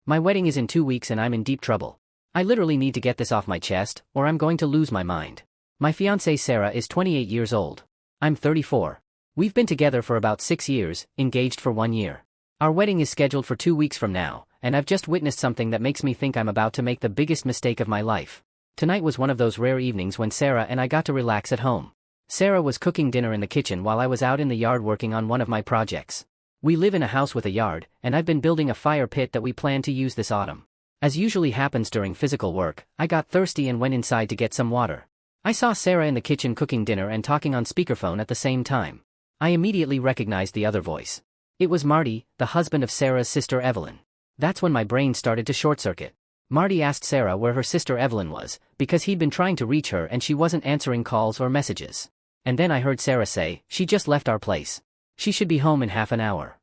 My wedding is in 2 weeks and I'm in deep trouble. I literally need to get this off my chest, or I'm going to lose my mind. My fiancée Sarah is 28 years old. I'm 34. We've been together for about 6 years, engaged for 1 year. Our wedding is scheduled for 2 weeks from now, and I've just witnessed something that makes me think I'm about to make the biggest mistake of my life. Tonight was one of those rare evenings when Sarah and I got to relax at home. Sarah was cooking dinner in the kitchen while I was out in the yard working on one of my projects. We live in a house with a yard, and I've been building a fire pit that we plan to use this autumn. As usually happens during physical work, I got thirsty and went inside to get some water. I saw Sarah in the kitchen cooking dinner and talking on speakerphone at the same time. I immediately recognized the other voice. It was Marty, the husband of Sarah's sister Evelyn. That's when my brain started to short-circuit. Marty asked Sarah where her sister Evelyn was, because he'd been trying to reach her and she wasn't answering calls or messages. And then I heard Sarah say, "She just left our place. She should be home in half an hour."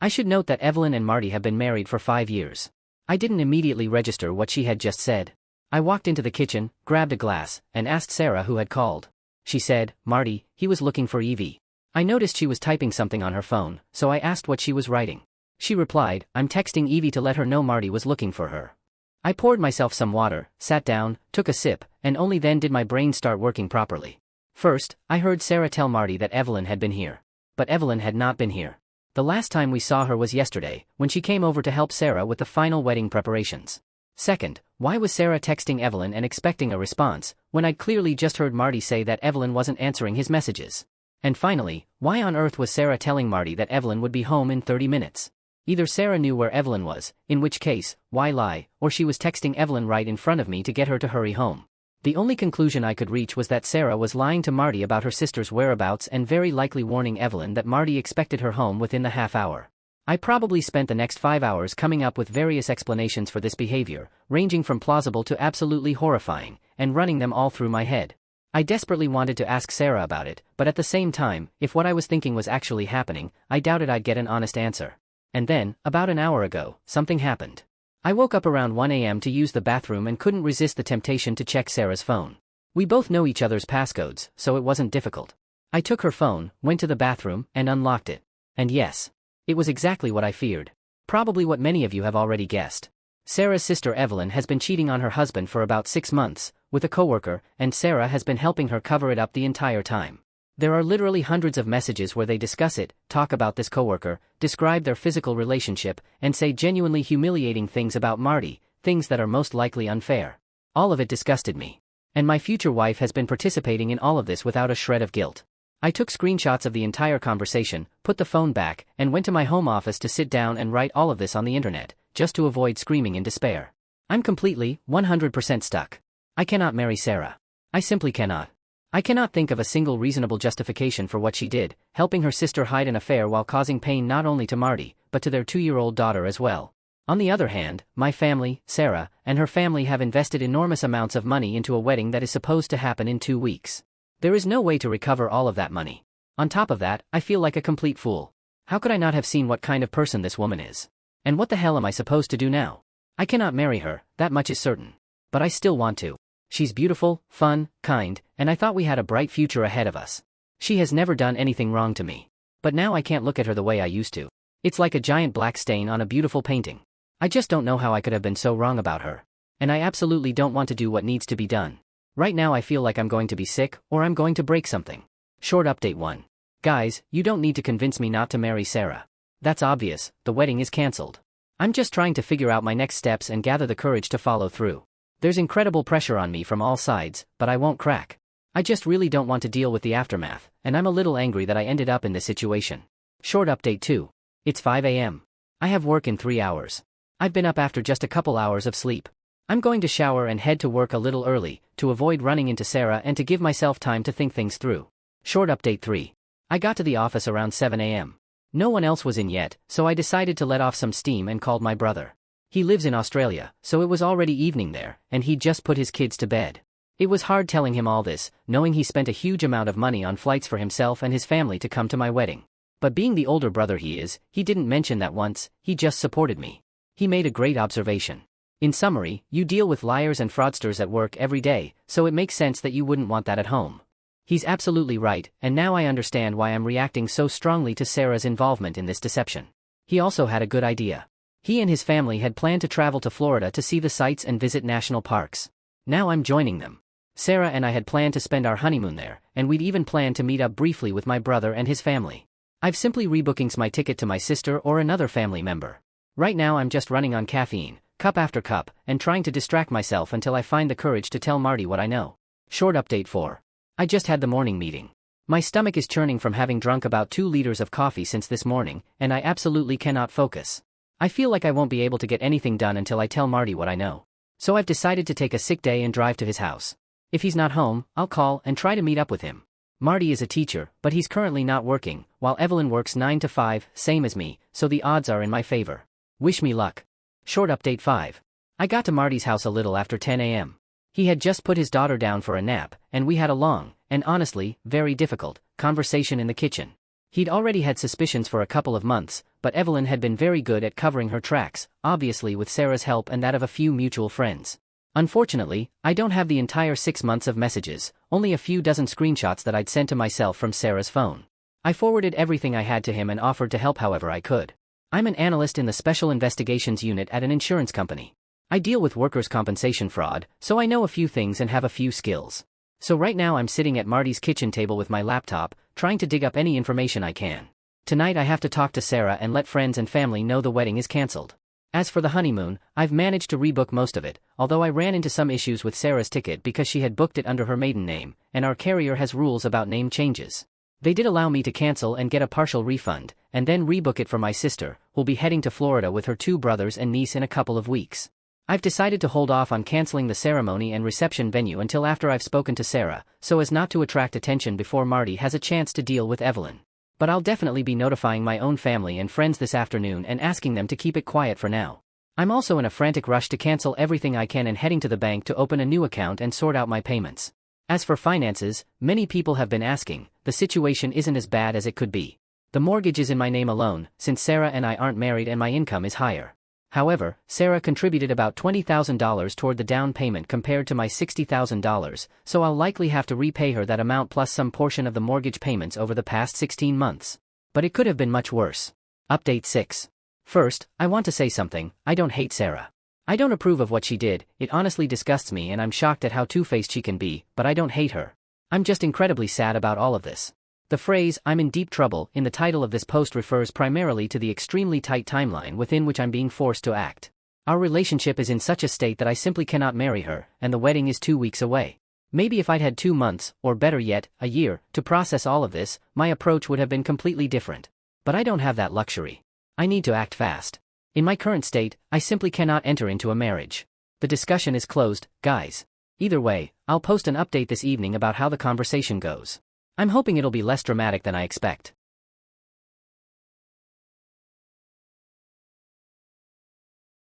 I should note that Evelyn and Marty have been married for 5 years. I didn't immediately register what she had just said. I walked into the kitchen, grabbed a glass, and asked Sarah who had called. She said, "Marty, he was looking for Evie." I noticed she was typing something on her phone, so I asked what she was writing. She replied, "I'm texting Evie to let her know Marty was looking for her." I poured myself some water, sat down, took a sip, and only then did my brain start working properly. First, I heard Sarah tell Marty that Evelyn had been here. But Evelyn had not been here. The last time we saw her was yesterday, when she came over to help Sarah with the final wedding preparations. Second, why was Sarah texting Evelyn and expecting a response, when I'd clearly just heard Marty say that Evelyn wasn't answering his messages? And finally, why on earth was Sarah telling Marty that Evelyn would be home in 30 minutes? Either Sarah knew where Evelyn was, in which case, why lie, or she was texting Evelyn right in front of me to get her to hurry home. The only conclusion I could reach was that Sarah was lying to Marty about her sister's whereabouts and very likely warning Evelyn that Marty expected her home within the half hour. I probably spent the next 5 hours coming up with various explanations for this behavior, ranging from plausible to absolutely horrifying, and running them all through my head. I desperately wanted to ask Sarah about it, but at the same time, if what I was thinking was actually happening, I doubted I'd get an honest answer. And then, about an hour ago, something happened. I woke up around 1 a.m. to use the bathroom and couldn't resist the temptation to check Sarah's phone. We both know each other's passcodes, so it wasn't difficult. I took her phone, went to the bathroom, and unlocked it. And yes, it was exactly what I feared. Probably what many of you have already guessed. Sarah's sister Evelyn has been cheating on her husband for about 6 months, with a coworker, and Sarah has been helping her cover it up the entire time. There are literally hundreds of messages where they discuss it, talk about this coworker, describe their physical relationship, and say genuinely humiliating things about Marty, things that are most likely unfair. All of it disgusted me. And my future wife has been participating in all of this without a shred of guilt. I took screenshots of the entire conversation, put the phone back, and went to my home office to sit down and write all of this on the internet, just to avoid screaming in despair. I'm completely, 100% stuck. I cannot marry Sarah. I simply cannot. I cannot think of a single reasonable justification for what she did, helping her sister hide an affair while causing pain not only to Marty, but to their 2-year-old daughter as well. On the other hand, my family, Sarah, and her family have invested enormous amounts of money into a wedding that is supposed to happen in 2 weeks. There is no way to recover all of that money. On top of that, I feel like a complete fool. How could I not have seen what kind of person this woman is? And what the hell am I supposed to do now? I cannot marry her, that much is certain. But I still want to. She's beautiful, fun, kind, and I thought we had a bright future ahead of us. She has never done anything wrong to me. But now I can't look at her the way I used to. It's like a giant black stain on a beautiful painting. I just don't know how I could have been so wrong about her. And I absolutely don't want to do what needs to be done. Right now I feel like I'm going to be sick, or I'm going to break something. Short update 1. Guys, you don't need to convince me not to marry Sarah. That's obvious, the wedding is cancelled. I'm just trying to figure out my next steps and gather the courage to follow through. There's incredible pressure on me from all sides, but I won't crack. I just really don't want to deal with the aftermath, and I'm a little angry that I ended up in this situation. Short update 2. It's 5 a.m. I have work in 3 hours. I've been up after just a couple hours of sleep. I'm going to shower and head to work a little early, to avoid running into Sarah and to give myself time to think things through. Short update 3. I got to the office around 7 a.m. No one else was in yet, so I decided to let off some steam and called my brother. He lives in Australia, so it was already evening there, and he'd just put his kids to bed. It was hard telling him all this, knowing he spent a huge amount of money on flights for himself and his family to come to my wedding. But being the older brother he is, he didn't mention that once, he just supported me. He made a great observation. In summary, you deal with liars and fraudsters at work every day, so it makes sense that you wouldn't want that at home. He's absolutely right, and now I understand why I'm reacting so strongly to Sarah's involvement in this deception. He also had a good idea. He and his family had planned to travel to Florida to see the sights and visit national parks. Now I'm joining them. Sarah and I had planned to spend our honeymoon there, and we'd even planned to meet up briefly with my brother and his family. I've simply rebooking my ticket to my sister or another family member. Right now I'm just running on caffeine, cup after cup, and trying to distract myself until I find the courage to tell Marty what I know. Short update 4. I just had the morning meeting. My stomach is churning from having drunk about 2 liters of coffee since this morning, and I absolutely cannot focus. I feel like I won't be able to get anything done until I tell Marty what I know. So I've decided to take a sick day and drive to his house. If he's not home, I'll call and try to meet up with him. Marty is a teacher, but he's currently not working, while Evelyn works 9 to 5, same as me, so the odds are in my favor. Wish me luck. Short update 5. I got to Marty's house a little after 10 a.m. He had just put his daughter down for a nap, and we had a long, and honestly, very difficult, conversation in the kitchen. He'd already had suspicions for a couple of months, but Evelyn had been very good at covering her tracks, obviously with Sarah's help and that of a few mutual friends. Unfortunately, I don't have the entire 6 months of messages, only a few dozen screenshots that I'd sent to myself from Sarah's phone. I forwarded everything I had to him and offered to help however I could. I'm an analyst in the Special Investigations Unit at an insurance company. I deal with workers' compensation fraud, so I know a few things and have a few skills. So right now I'm sitting at Marty's kitchen table with my laptop, trying to dig up any information I can. Tonight I have to talk to Sarah and let friends and family know the wedding is cancelled. As for the honeymoon, I've managed to rebook most of it, although I ran into some issues with Sarah's ticket because she had booked it under her maiden name, and our carrier has rules about name changes. They did allow me to cancel and get a partial refund, and then rebook it for my sister, who'll be heading to Florida with her 2 brothers and niece in a couple of weeks. I've decided to hold off on canceling the ceremony and reception venue until after I've spoken to Sarah, so as not to attract attention before Marty has a chance to deal with Evelyn. But I'll definitely be notifying my own family and friends this afternoon and asking them to keep it quiet for now. I'm also in a frantic rush to cancel everything I can and heading to the bank to open a new account and sort out my payments. As for finances, many people have been asking, the situation isn't as bad as it could be. The mortgage is in my name alone, since Sarah and I aren't married and my income is higher. However, Sarah contributed about $20,000 toward the down payment compared to my $60,000, so I'll likely have to repay her that amount plus some portion of the mortgage payments over the past 16 months. But it could have been much worse. Update 6. First, I want to say something. I don't hate Sarah. I don't approve of what she did, it honestly disgusts me and I'm shocked at how two-faced she can be, but I don't hate her. I'm just incredibly sad about all of this. The phrase, "I'm in deep trouble," in the title of this post refers primarily to the extremely tight timeline within which I'm being forced to act. Our relationship is in such a state that I simply cannot marry her, and the wedding is 2 weeks away. Maybe if I'd had 2 months, or better yet, a year, to process all of this, my approach would have been completely different. But I don't have that luxury. I need to act fast. In my current state, I simply cannot enter into a marriage. The discussion is closed, guys. Either way, I'll post an update this evening about how the conversation goes. I'm hoping it'll be less dramatic than I expect.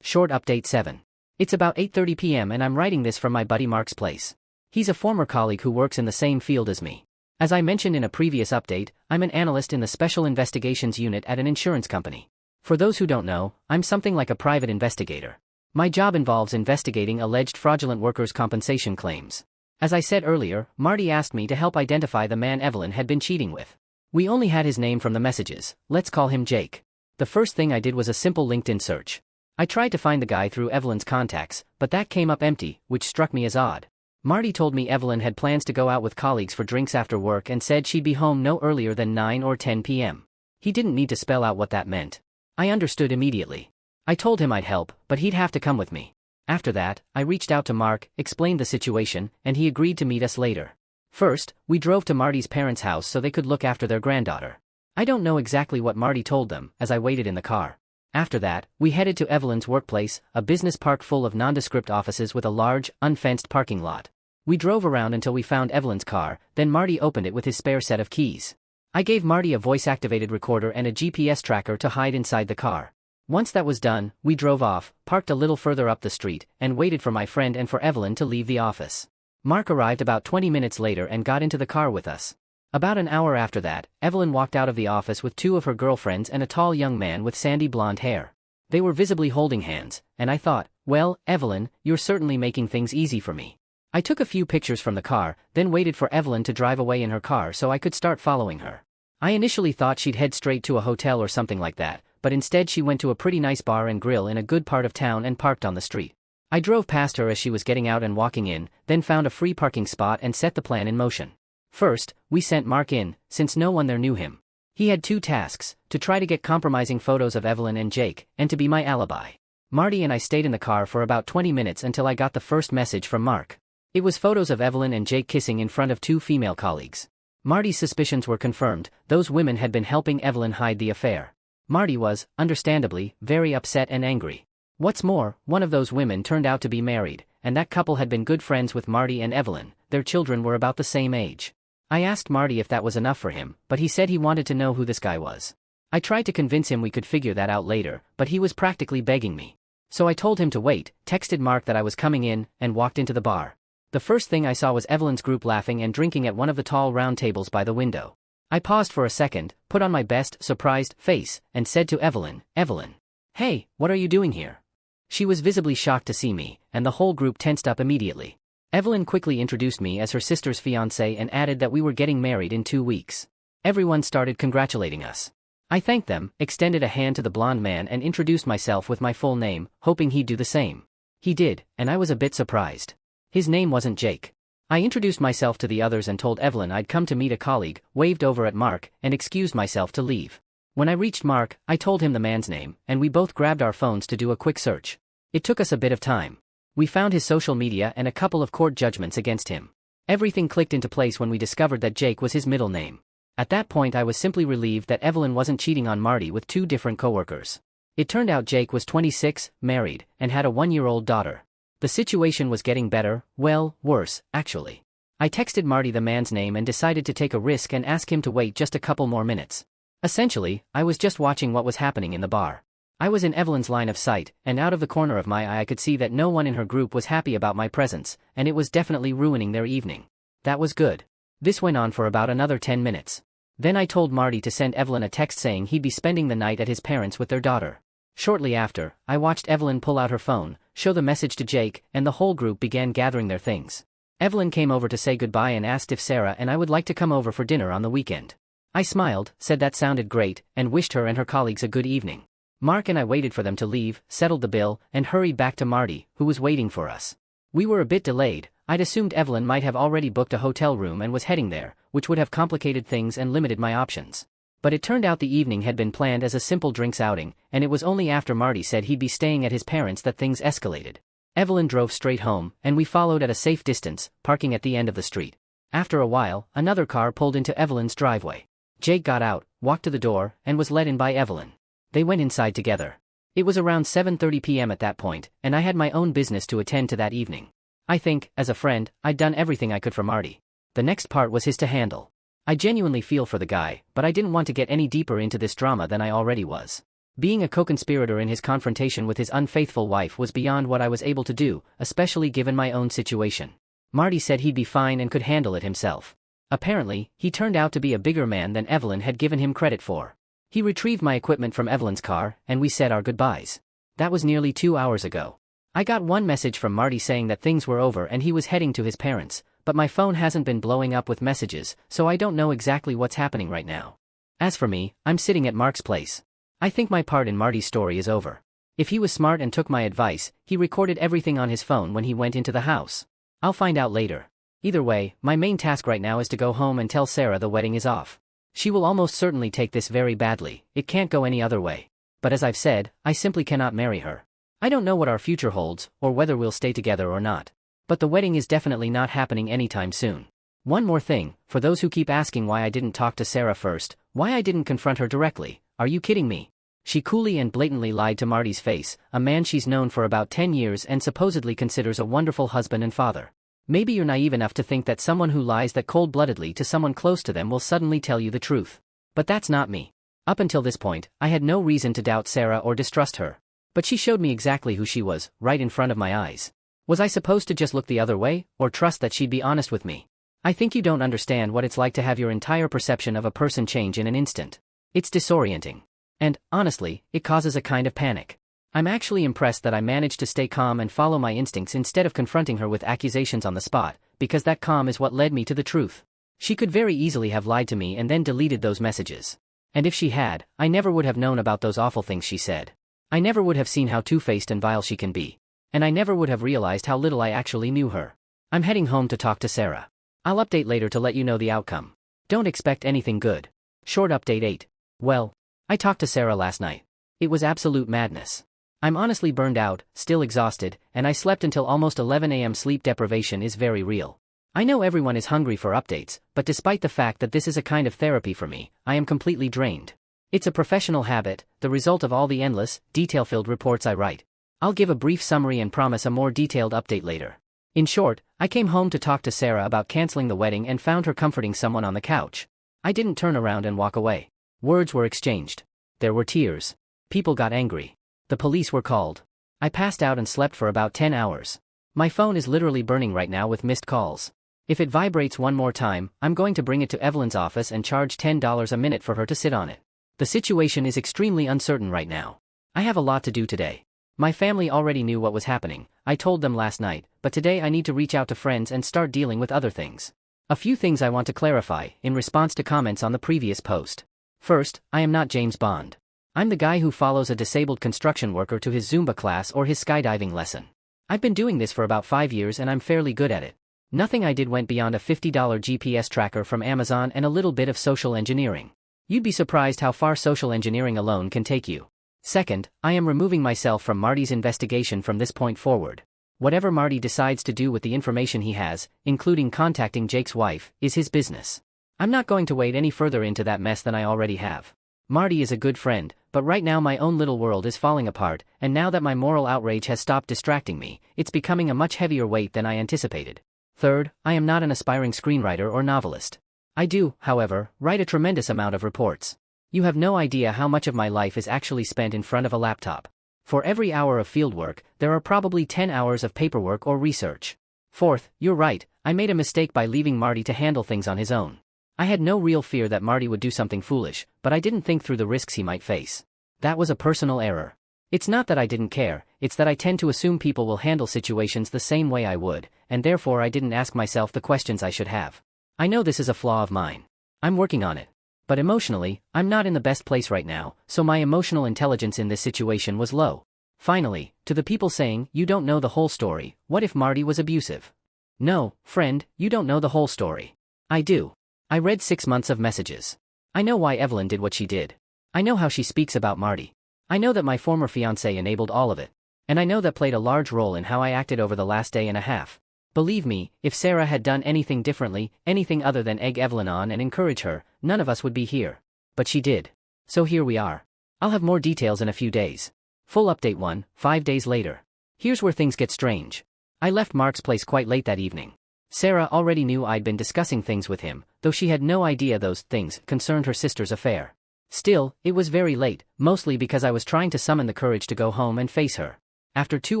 Short update 7. It's about 8:30 p.m. and I'm writing this from my buddy Mark's place. He's a former colleague who works in the same field as me. As I mentioned in a previous update, I'm an analyst in the Special Investigations Unit at an insurance company. For those who don't know, I'm something like a private investigator. My job involves investigating alleged fraudulent workers' compensation claims. As I said earlier, Marty asked me to help identify the man Evelyn had been cheating with. We only had his name from the messages. Let's call him Jake. The first thing I did was a simple LinkedIn search. I tried to find the guy through Evelyn's contacts, but that came up empty, which struck me as odd. Marty told me Evelyn had plans to go out with colleagues for drinks after work and said she'd be home no earlier than 9 or 10 p.m. He didn't need to spell out what that meant. I understood immediately. I told him I'd help, but he'd have to come with me. After that, I reached out to Mark, explained the situation, and he agreed to meet us later. First, we drove to Marty's parents' house so they could look after their granddaughter. I don't know exactly what Marty told them, as I waited in the car. After that, we headed to Evelyn's workplace, a business park full of nondescript offices with a large, unfenced parking lot. We drove around until we found Evelyn's car, then Marty opened it with his spare set of keys. I gave Marty a voice-activated recorder and a GPS tracker to hide inside the car. Once that was done, we drove off, parked a little further up the street, and waited for my friend and for Evelyn to leave the office. Mark arrived about 20 minutes later and got into the car with us. About an hour after that, Evelyn walked out of the office with 2 of her girlfriends and a tall young man with sandy blonde hair. They were visibly holding hands, and I thought, well, Evelyn, you're certainly making things easy for me. I took a few pictures from the car, then waited for Evelyn to drive away in her car so I could start following her. I initially thought she'd head straight to a hotel or something like that, but instead she went to a pretty nice bar and grill in a good part of town and parked on the street. I drove past her as she was getting out and walking in, then found a free parking spot and set the plan in motion. First, we sent Mark in, since no one there knew him. He had two tasks, to try to get compromising photos of Evelyn and Jake, and to be my alibi. Marty and I stayed in the car for about 20 minutes until I got the first message from Mark. It was photos of Evelyn and Jake kissing in front of two female colleagues. Marty's suspicions were confirmed. Those women had been helping Evelyn hide the affair. Marty was, understandably, very upset and angry. What's more, one of those women turned out to be married, and that couple had been good friends with Marty and Evelyn. Their children were about the same age. I asked Marty if that was enough for him, but he said he wanted to know who this guy was. I tried to convince him we could figure that out later, but he was practically begging me. So I told him to wait, texted Mark that I was coming in, and walked into the bar. The first thing I saw was Evelyn's group laughing and drinking at one of the tall round tables by the window. I paused for a second, put on my best, surprised face, and said to Evelyn, "Evelyn. Hey, what are you doing here?" She was visibly shocked to see me, and the whole group tensed up immediately. Evelyn quickly introduced me as her sister's fiancé and added that we were getting married in 2 weeks. Everyone started congratulating us. I thanked them, extended a hand to the blonde man and introduced myself with my full name, hoping he'd do the same. He did, and I was a bit surprised. His name wasn't Jake. I introduced myself to the others and told Evelyn I'd come to meet a colleague, waved over at Mark, and excused myself to leave. When I reached Mark, I told him the man's name, and we both grabbed our phones to do a quick search. It took us a bit of time. We found his social media and a couple of court judgments against him. Everything clicked into place when we discovered that Jake was his middle name. At that point I was simply relieved that Evelyn wasn't cheating on Marty with two different coworkers. It turned out Jake was 26, married, and had a 1-year-old daughter. The situation was getting better, well, worse, actually. I texted Marty the man's name and decided to take a risk and ask him to wait just a couple more minutes. Essentially, I was just watching what was happening in the bar. I was in Evelyn's line of sight, and out of the corner of my eye I could see that no one in her group was happy about my presence, and it was definitely ruining their evening. That was good. This went on for about another 10 minutes. Then I told Marty to send Evelyn a text saying he'd be spending the night at his parents' with their daughter. Shortly after, I watched Evelyn pull out her phone, show the message to Jake, and the whole group began gathering their things. Evelyn came over to say goodbye and asked if Sarah and I would like to come over for dinner on the weekend. I smiled, said that sounded great, and wished her and her colleagues a good evening. Mark and I waited for them to leave, settled the bill, and hurried back to Marty, who was waiting for us. We were a bit delayed. I'd assumed Evelyn might have already booked a hotel room and was heading there, which would have complicated things and limited my options. But it turned out the evening had been planned as a simple drinks outing, and it was only after Marty said he'd be staying at his parents' that things escalated. Evelyn drove straight home, and we followed at a safe distance, parking at the end of the street. After a while, another car pulled into Evelyn's driveway. Jake got out, walked to the door, and was let in by Evelyn. They went inside together. It was around 7:30 p.m. at that point, and I had my own business to attend to that evening. I think, as a friend, I'd done everything I could for Marty. The next part was his to handle. I genuinely feel for the guy, but I didn't want to get any deeper into this drama than I already was. Being a co-conspirator in his confrontation with his unfaithful wife was beyond what I was able to do, especially given my own situation. Marty said he'd be fine and could handle it himself. Apparently, he turned out to be a bigger man than Evelyn had given him credit for. He retrieved my equipment from Evelyn's car, and we said our goodbyes. That was nearly 2 hours ago. I got one message from Marty saying that things were over and he was heading to his parents', but my phone hasn't been blowing up with messages, so I don't know exactly what's happening right now. As for me, I'm sitting at Mark's place. I think my part in Marty's story is over. If he was smart and took my advice, he recorded everything on his phone when he went into the house. I'll find out later. Either way, my main task right now is to go home and tell Sarah the wedding is off. She will almost certainly take this very badly. It can't go any other way. But as I've said, I simply cannot marry her. I don't know what our future holds, or whether we'll stay together or not. But the wedding is definitely not happening anytime soon. One more thing, for those who keep asking why I didn't talk to Sarah first, why I didn't confront her directly, are you kidding me? She coolly and blatantly lied to Marty's face, a man she's known for about 10 years and supposedly considers a wonderful husband and father. Maybe you're naive enough to think that someone who lies that cold-bloodedly to someone close to them will suddenly tell you the truth. But that's not me. Up until this point, I had no reason to doubt Sarah or distrust her. But she showed me exactly who she was, right in front of my eyes. Was I supposed to just look the other way, or trust that she'd be honest with me? I think you don't understand what it's like to have your entire perception of a person change in an instant. It's disorienting. And, honestly, it causes a kind of panic. I'm actually impressed that I managed to stay calm and follow my instincts instead of confronting her with accusations on the spot, because that calm is what led me to the truth. She could very easily have lied to me and then deleted those messages. And if she had, I never would have known about those awful things she said. I never would have seen how two-faced and vile she can be. And I never would have realized how little I actually knew her. I'm heading home to talk to Sarah. I'll update later to let you know the outcome. Don't expect anything good. Short update 8. Well, I talked to Sarah last night. It was absolute madness. I'm honestly burned out, still exhausted, and I slept until almost 11 a.m. Sleep deprivation is very real. I know everyone is hungry for updates, but despite the fact that this is a kind of therapy for me, I am completely drained. It's a professional habit, the result of all the endless, detail-filled reports I write. I'll give a brief summary and promise a more detailed update later. In short, I came home to talk to Sarah about canceling the wedding and found her comforting someone on the couch. I didn't turn around and walk away. Words were exchanged. There were tears. People got angry. The police were called. I passed out and slept for about 10 hours. My phone is literally burning right now with missed calls. If it vibrates one more time, I'm going to bring it to Evelyn's office and charge $10 a minute for her to sit on it. The situation is extremely uncertain right now. I have a lot to do today. My family already knew what was happening, I told them last night, but today I need to reach out to friends and start dealing with other things. A few things I want to clarify, in response to comments on the previous post. First, I am not James Bond. I'm the guy who follows a disabled construction worker to his Zumba class or his skydiving lesson. I've been doing this for about 5 years and I'm fairly good at it. Nothing I did went beyond a $50 GPS tracker from Amazon and a little bit of social engineering. You'd be surprised how far social engineering alone can take you. Second, I am removing myself from Marty's investigation from this point forward. Whatever Marty decides to do with the information he has, including contacting Jake's wife, is his business. I'm not going to wade any further into that mess than I already have. Marty is a good friend, but right now my own little world is falling apart, and now that my moral outrage has stopped distracting me, it's becoming a much heavier weight than I anticipated. Third, I am not an aspiring screenwriter or novelist. I do, however, write a tremendous amount of reports. You have no idea how much of my life is actually spent in front of a laptop. For every hour of fieldwork, there are probably 10 hours of paperwork or research. Fourth, you're right, I made a mistake by leaving Marty to handle things on his own. I had no real fear that Marty would do something foolish, but I didn't think through the risks he might face. That was a personal error. It's not that I didn't care, it's that I tend to assume people will handle situations the same way I would, and therefore I didn't ask myself the questions I should have. I know this is a flaw of mine. I'm working on it. But emotionally, I'm not in the best place right now, so my emotional intelligence in this situation was low. Finally, to the people saying, you don't know the whole story, what if Marty was abusive? No, friend, you don't know the whole story. I do. I read 6 months of messages. I know why Evelyn did what she did. I know how she speaks about Marty. I know that my former fiancé enabled all of it. And I know that played a large role in how I acted over the last day and a half. Believe me, if Sarah had done anything differently, anything other than egg Evelyn on and encourage her, none of us would be here. But she did. So here we are. I'll have more details in a few days. Full update 1, 5 days later. Here's where things get strange. I left Mark's place quite late that evening. Sarah already knew I'd been discussing things with him, though she had no idea those things concerned her sister's affair. Still, it was very late, mostly because I was trying to summon the courage to go home and face her. After 2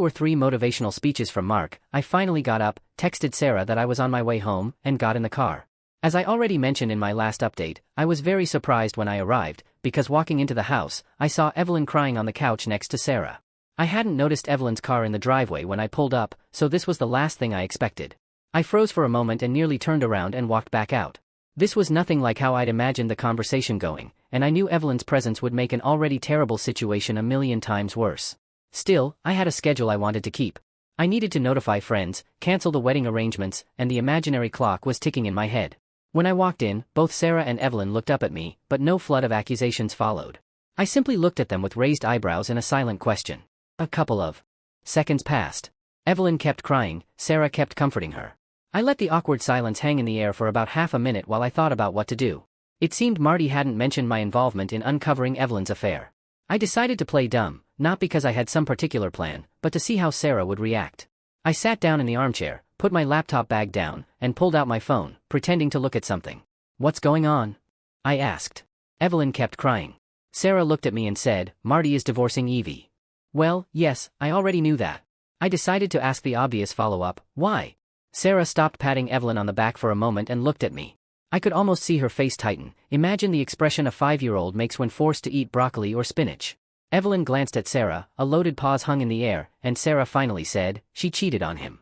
or 3 motivational speeches from Mark, I finally got up, texted Sarah that I was on my way home, and got in the car. As I already mentioned in my last update, I was very surprised when I arrived, because walking into the house, I saw Evelyn crying on the couch next to Sarah. I hadn't noticed Evelyn's car in the driveway when I pulled up, so this was the last thing I expected. I froze for a moment and nearly turned around and walked back out. This was nothing like how I'd imagined the conversation going, and I knew Evelyn's presence would make an already terrible situation a million times worse. Still, I had a schedule I wanted to keep. I needed to notify friends, cancel the wedding arrangements, and the imaginary clock was ticking in my head. When I walked in, both Sarah and Evelyn looked up at me, but no flood of accusations followed. I simply looked at them with raised eyebrows and a silent question. A couple of seconds passed. Evelyn kept crying, Sarah kept comforting her. I let the awkward silence hang in the air for about half a minute while I thought about what to do. It seemed Marty hadn't mentioned my involvement in uncovering Evelyn's affair. I decided to play dumb, not because I had some particular plan, but to see how Sarah would react. I sat down in the armchair, put my laptop bag down, and pulled out my phone, pretending to look at something. What's going on? I asked. Evelyn kept crying. Sarah looked at me and said, Marty is divorcing Evie. Well, yes, I already knew that. I decided to ask the obvious follow-up, why? Sarah stopped patting Evelyn on the back for a moment and looked at me. I could almost see her face tighten. Imagine the expression a 5-year-old makes when forced to eat broccoli or spinach. Evelyn glanced at Sarah, a loaded pause hung in the air, and Sarah finally said, she cheated on him.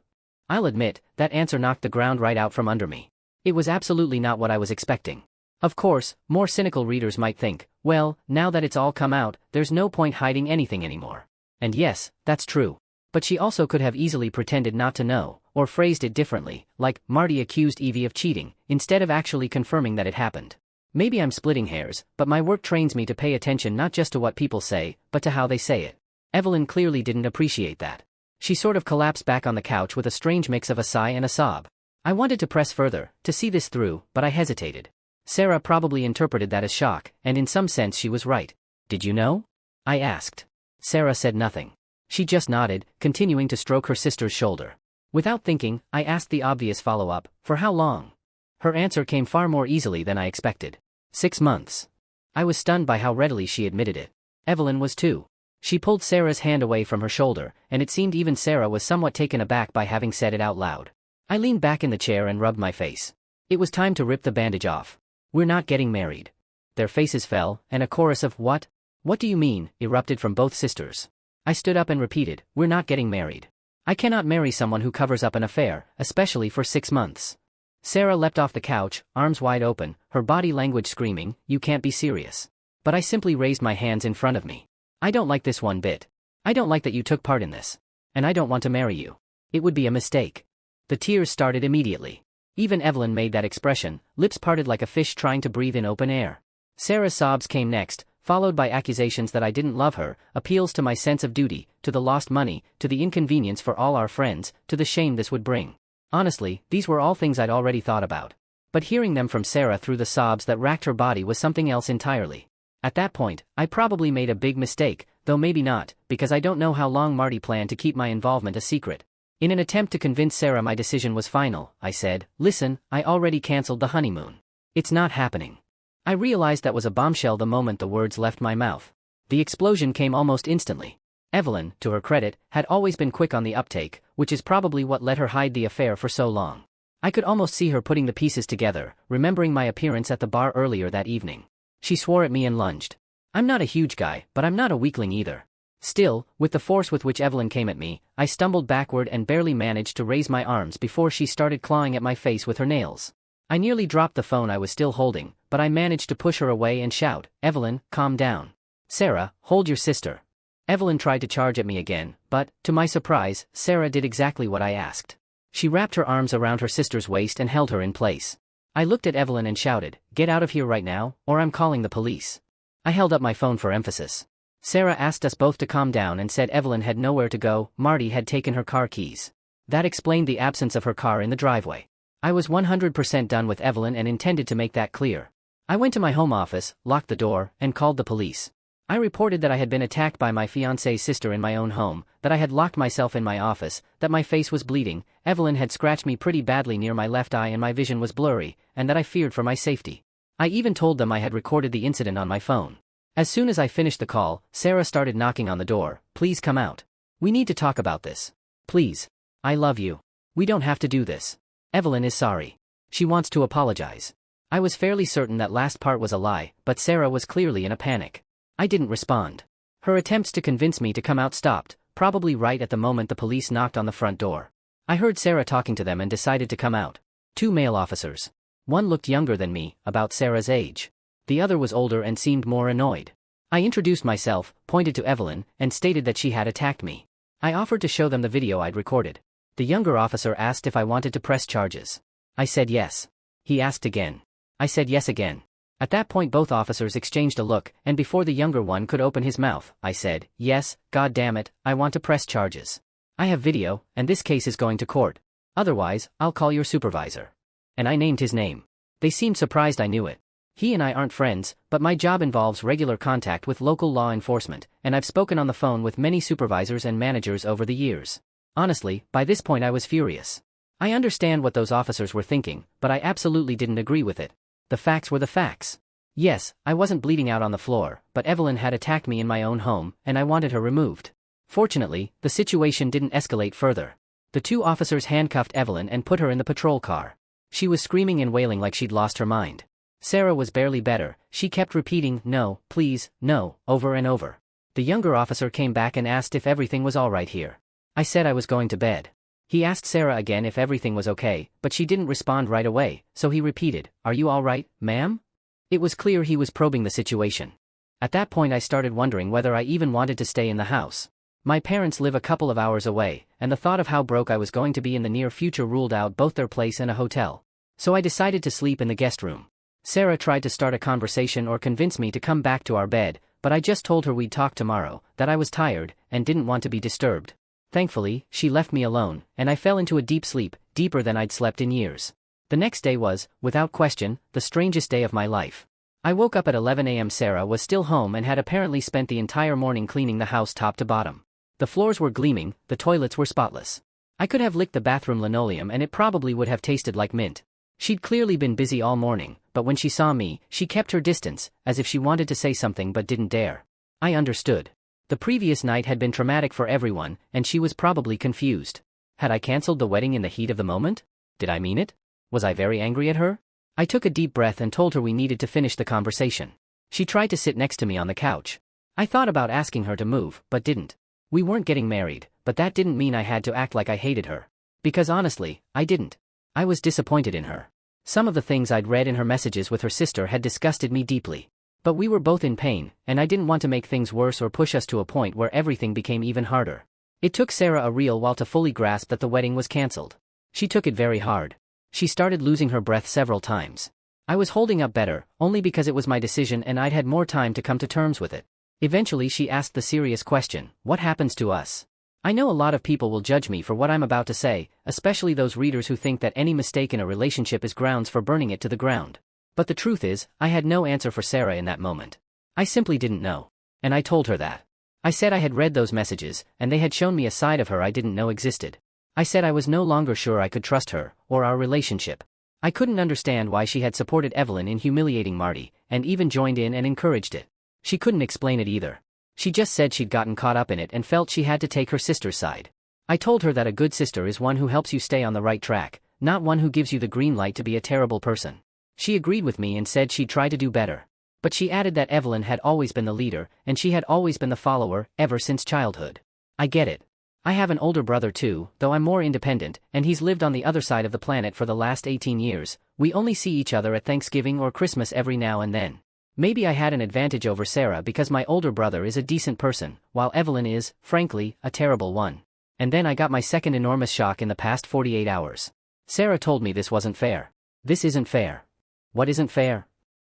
I'll admit, that answer knocked the ground right out from under me. It was absolutely not what I was expecting. Of course, more cynical readers might think, well, now that it's all come out, there's no point hiding anything anymore. And yes, that's true. But she also could have easily pretended not to know, or phrased it differently, like, Marty accused Evie of cheating, instead of actually confirming that it happened. Maybe I'm splitting hairs, but my work trains me to pay attention not just to what people say, but to how they say it. Evelyn clearly didn't appreciate that. She sort of collapsed back on the couch with a strange mix of a sigh and a sob. I wanted to press further, to see this through, but I hesitated. Sarah probably interpreted that as shock, and in some sense she was right. Did you know? I asked. Sarah said nothing. She just nodded, continuing to stroke her sister's shoulder. Without thinking, I asked the obvious follow-up, for how long? Her answer came far more easily than I expected. 6 months. I was stunned by how readily she admitted it. Evelyn was too. She pulled Sarah's hand away from her shoulder, and it seemed even Sarah was somewhat taken aback by having said it out loud. I leaned back in the chair and rubbed my face. It was time to rip the bandage off. We're not getting married. Their faces fell, and a chorus of "What? What do you mean?" erupted from both sisters. I stood up and repeated, "We're not getting married. I cannot marry someone who covers up an affair, especially for 6 months." Sarah leapt off the couch, arms wide open, her body language screaming, "You can't be serious." But I simply raised my hands in front of me. I don't like this one bit. I don't like that you took part in this. And I don't want to marry you. It would be a mistake. The tears started immediately. Even Evelyn made that expression, lips parted like a fish trying to breathe in open air. Sarah's sobs came next, followed by accusations that I didn't love her, appeals to my sense of duty, to the lost money, to the inconvenience for all our friends, to the shame this would bring. Honestly, these were all things I'd already thought about. But hearing them from Sarah through the sobs that racked her body was something else entirely. At that point, I probably made a big mistake, though maybe not, because I don't know how long Marty planned to keep my involvement a secret. In an attempt to convince Sarah my decision was final, I said, "Listen, I already cancelled the honeymoon. It's not happening." I realized that was a bombshell the moment the words left my mouth. The explosion came almost instantly. Evelyn, to her credit, had always been quick on the uptake, which is probably what let her hide the affair for so long. I could almost see her putting the pieces together, remembering my appearance at the bar earlier that evening. She swore at me and lunged. I'm not a huge guy, but I'm not a weakling either. Still, with the force with which Evelyn came at me, I stumbled backward and barely managed to raise my arms before she started clawing at my face with her nails. I nearly dropped the phone I was still holding, but I managed to push her away and shout, "Evelyn, calm down. Sarah, hold your sister." Evelyn tried to charge at me again, but, to my surprise, Sarah did exactly what I asked. She wrapped her arms around her sister's waist and held her in place. I looked at Evelyn and shouted, "Get out of here right now, or I'm calling the police." I held up my phone for emphasis. Sarah asked us both to calm down and said Evelyn had nowhere to go, Marty had taken her car keys. That explained the absence of her car in the driveway. I was 100% done with Evelyn and intended to make that clear. I went to my home office, locked the door, and called the police. I reported that I had been attacked by my fiancé's sister in my own home, that I had locked myself in my office, that my face was bleeding, Evelyn had scratched me pretty badly near my left eye and my vision was blurry, and that I feared for my safety. I even told them I had recorded the incident on my phone. As soon as I finished the call, Sarah started knocking on the door. "Please come out. We need to talk about this. Please. I love you. We don't have to do this. Evelyn is sorry. She wants to apologize." I was fairly certain that last part was a lie, but Sarah was clearly in a panic. I didn't respond. Her attempts to convince me to come out stopped, probably right at the moment the police knocked on the front door. I heard Sarah talking to them and decided to come out. 2 male officers. One looked younger than me, about Sarah's age. The other was older and seemed more annoyed. I introduced myself, pointed to Evelyn, and stated that she had attacked me. I offered to show them the video I'd recorded. The younger officer asked if I wanted to press charges. I said yes. He asked again. I said yes again. At that point both officers exchanged a look, and before the younger one could open his mouth, I said, "Yes, God damn it, I want to press charges. I have video, and this case is going to court. Otherwise, I'll call your supervisor." And I named his name. They seemed surprised I knew it. He and I aren't friends, but my job involves regular contact with local law enforcement, and I've spoken on the phone with many supervisors and managers over the years. Honestly, by this point I was furious. I understand what those officers were thinking, but I absolutely didn't agree with it. The facts were the facts. Yes, I wasn't bleeding out on the floor, but Evelyn had attacked me in my own home, and I wanted her removed. Fortunately, the situation didn't escalate further. The 2 officers handcuffed Evelyn and put her in the patrol car. She was screaming and wailing like she'd lost her mind. Sarah was barely better. She kept repeating, "No, please, no," over and over. The younger officer came back and asked if everything was all right here. I said I was going to bed. He asked Sarah again if everything was okay, but she didn't respond right away, so he repeated, "Are you all right, ma'am?" It was clear he was probing the situation. At that point I started wondering whether I even wanted to stay in the house. My parents live a couple of hours away, and the thought of how broke I was going to be in the near future ruled out both their place and a hotel. So I decided to sleep in the guest room. Sarah tried to start a conversation or convince me to come back to our bed, but I just told her we'd talk tomorrow, that I was tired, and didn't want to be disturbed. Thankfully, she left me alone, and I fell into a deep sleep, deeper than I'd slept in years. The next day was, without question, the strangest day of my life. I woke up at 11 a.m. Sarah was still home and had apparently spent the entire morning cleaning the house top to bottom. The floors were gleaming, the toilets were spotless. I could have licked the bathroom linoleum and it probably would have tasted like mint. She'd clearly been busy all morning, but when she saw me, she kept her distance, as if she wanted to say something but didn't dare. I understood. The previous night had been traumatic for everyone, and she was probably confused. Had I cancelled the wedding in the heat of the moment? Did I mean it? Was I very angry at her? I took a deep breath and told her we needed to finish the conversation. She tried to sit next to me on the couch. I thought about asking her to move, but didn't. We weren't getting married, but that didn't mean I had to act like I hated her. Because honestly, I didn't. I was disappointed in her. Some of the things I'd read in her messages with her sister had disgusted me deeply. But we were both in pain, and I didn't want to make things worse or push us to a point where everything became even harder. It took Sarah a real while to fully grasp that the wedding was cancelled. She took it very hard. She started losing her breath several times. I was holding up better, only because it was my decision and I'd had more time to come to terms with it. Eventually she asked the serious question, what happens to us? I know a lot of people will judge me for what I'm about to say, especially those readers who think that any mistake in a relationship is grounds for burning it to the ground. But the truth is, I had no answer for Sarah in that moment. I simply didn't know. And I told her that. I said I had read those messages, and they had shown me a side of her I didn't know existed. I said I was no longer sure I could trust her, or our relationship. I couldn't understand why she had supported Evelyn in humiliating Marty, and even joined in and encouraged it. She couldn't explain it either. She just said she'd gotten caught up in it and felt she had to take her sister's side. I told her that a good sister is one who helps you stay on the right track, not one who gives you the green light to be a terrible person. She agreed with me and said she'd try to do better. But she added that Evelyn had always been the leader, and she had always been the follower, ever since childhood. I get it. I have an older brother too, though I'm more independent, and he's lived on the other side of the planet for the last 18 years. We only see each other at Thanksgiving or Christmas every now and then. Maybe I had an advantage over Sarah because my older brother is a decent person, while Evelyn is, frankly, a terrible one. And then I got my second enormous shock in the past 48 hours. Sarah told me this wasn't fair. This isn't fair. What isn't fair?